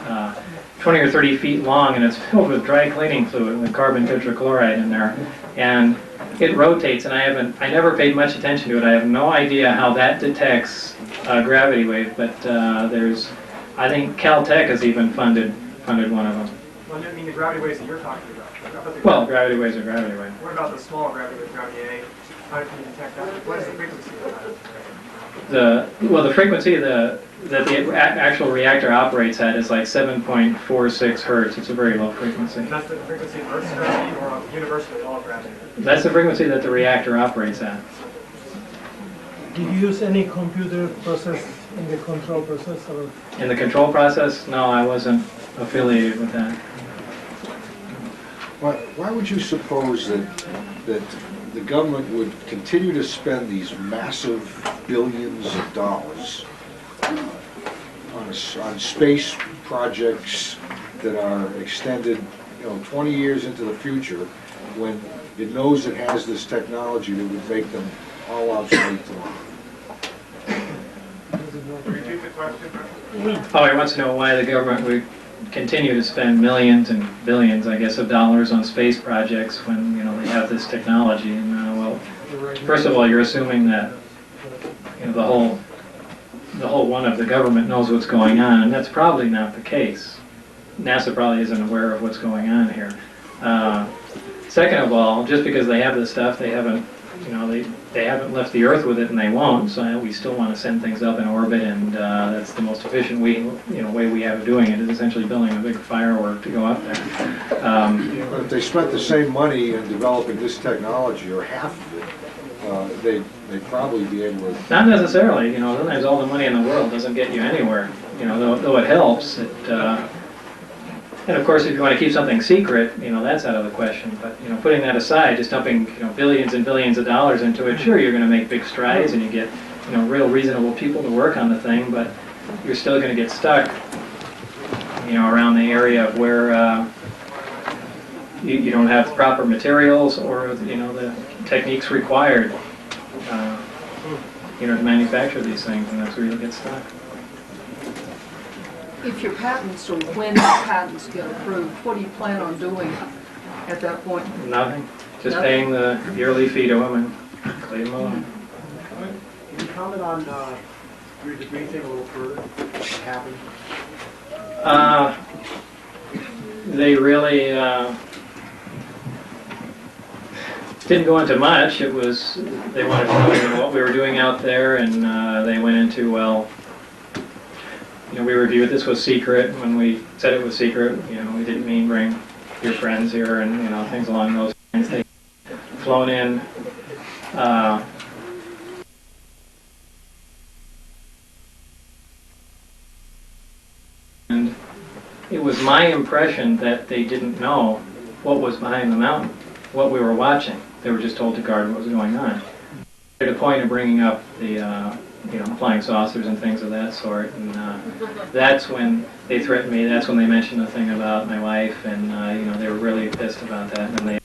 20 or 30 feet long, and it's filled with dry cleaning fluid with carbon tetrachloride in there, and it rotates. And I never paid much attention to it. I have no idea how that detects a gravity wave, but I think Caltech has even funded one of them. Well, I mean the gravity waves that you're talking about. Well, gravity waves are gravity waves. What about the smaller gravity wave, gravity A? How can you detect that? What is the frequency of that? The frequency that the actual reactor operates at is like 7.46 hertz. It's a very low frequency. And that's the frequency of Earth's gravity or universally all gravity? That's the frequency that the reactor operates at. Do you use any computer process in the control process? Or? In the control process? No, I wasn't affiliated with that. Why would you suppose that the government would continue to spend these massive billions of dollars on space projects that are extended, 20 years into the future, when it knows it has this technology that would make them all obsolete tomorrow? Repeat the question. Oh, he wants to know why the government would continue to spend millions and billions, I guess, of dollars on space projects when they have this technology. And well, first of all, you're assuming that the whole one of the government knows what's going on, and that's probably not the case. NASA probably isn't aware of what's going on here. Second of all, just because they have this stuff, they haven't left the Earth with it, and they won't. So we still want to send things up in orbit, and that's the most efficient way we have of doing it, is essentially building a big firework to go up there. But if they spent the same money in developing this technology, or half of it, they'd probably be able to... Not necessarily. Sometimes all the money in the world doesn't get you anywhere. Though it helps. And of course, if you want to keep something secret, that's out of the question. But putting that aside, just dumping billions and billions of dollars into it, sure, you're going to make big strides and you get real reasonable people to work on the thing, but you're still going to get stuck around the area of where you don't have the proper materials or the techniques required to manufacture these things, and that's where you'll get stuck. If your patents, or when your patents get approved, what do you plan on doing at that point? Nothing. Just paying the yearly fee to them and leave them alone. Can you comment on your degree thing a little further? What happened? They really didn't go into much. It was, they wanted to know what we were doing out there, and they went into, well, we reviewed this was secret. When we said it was secret, we didn't mean bring your friends here and, things along those lines. They flown in, and it was my impression that they didn't know what was behind the mountain. what we were watching. They were just told to guard what was going on. To the point of bringing up the flying saucers and things of that sort, and that's when they threatened me. That's when they mentioned the thing about my wife, and they were really pissed about that. And then they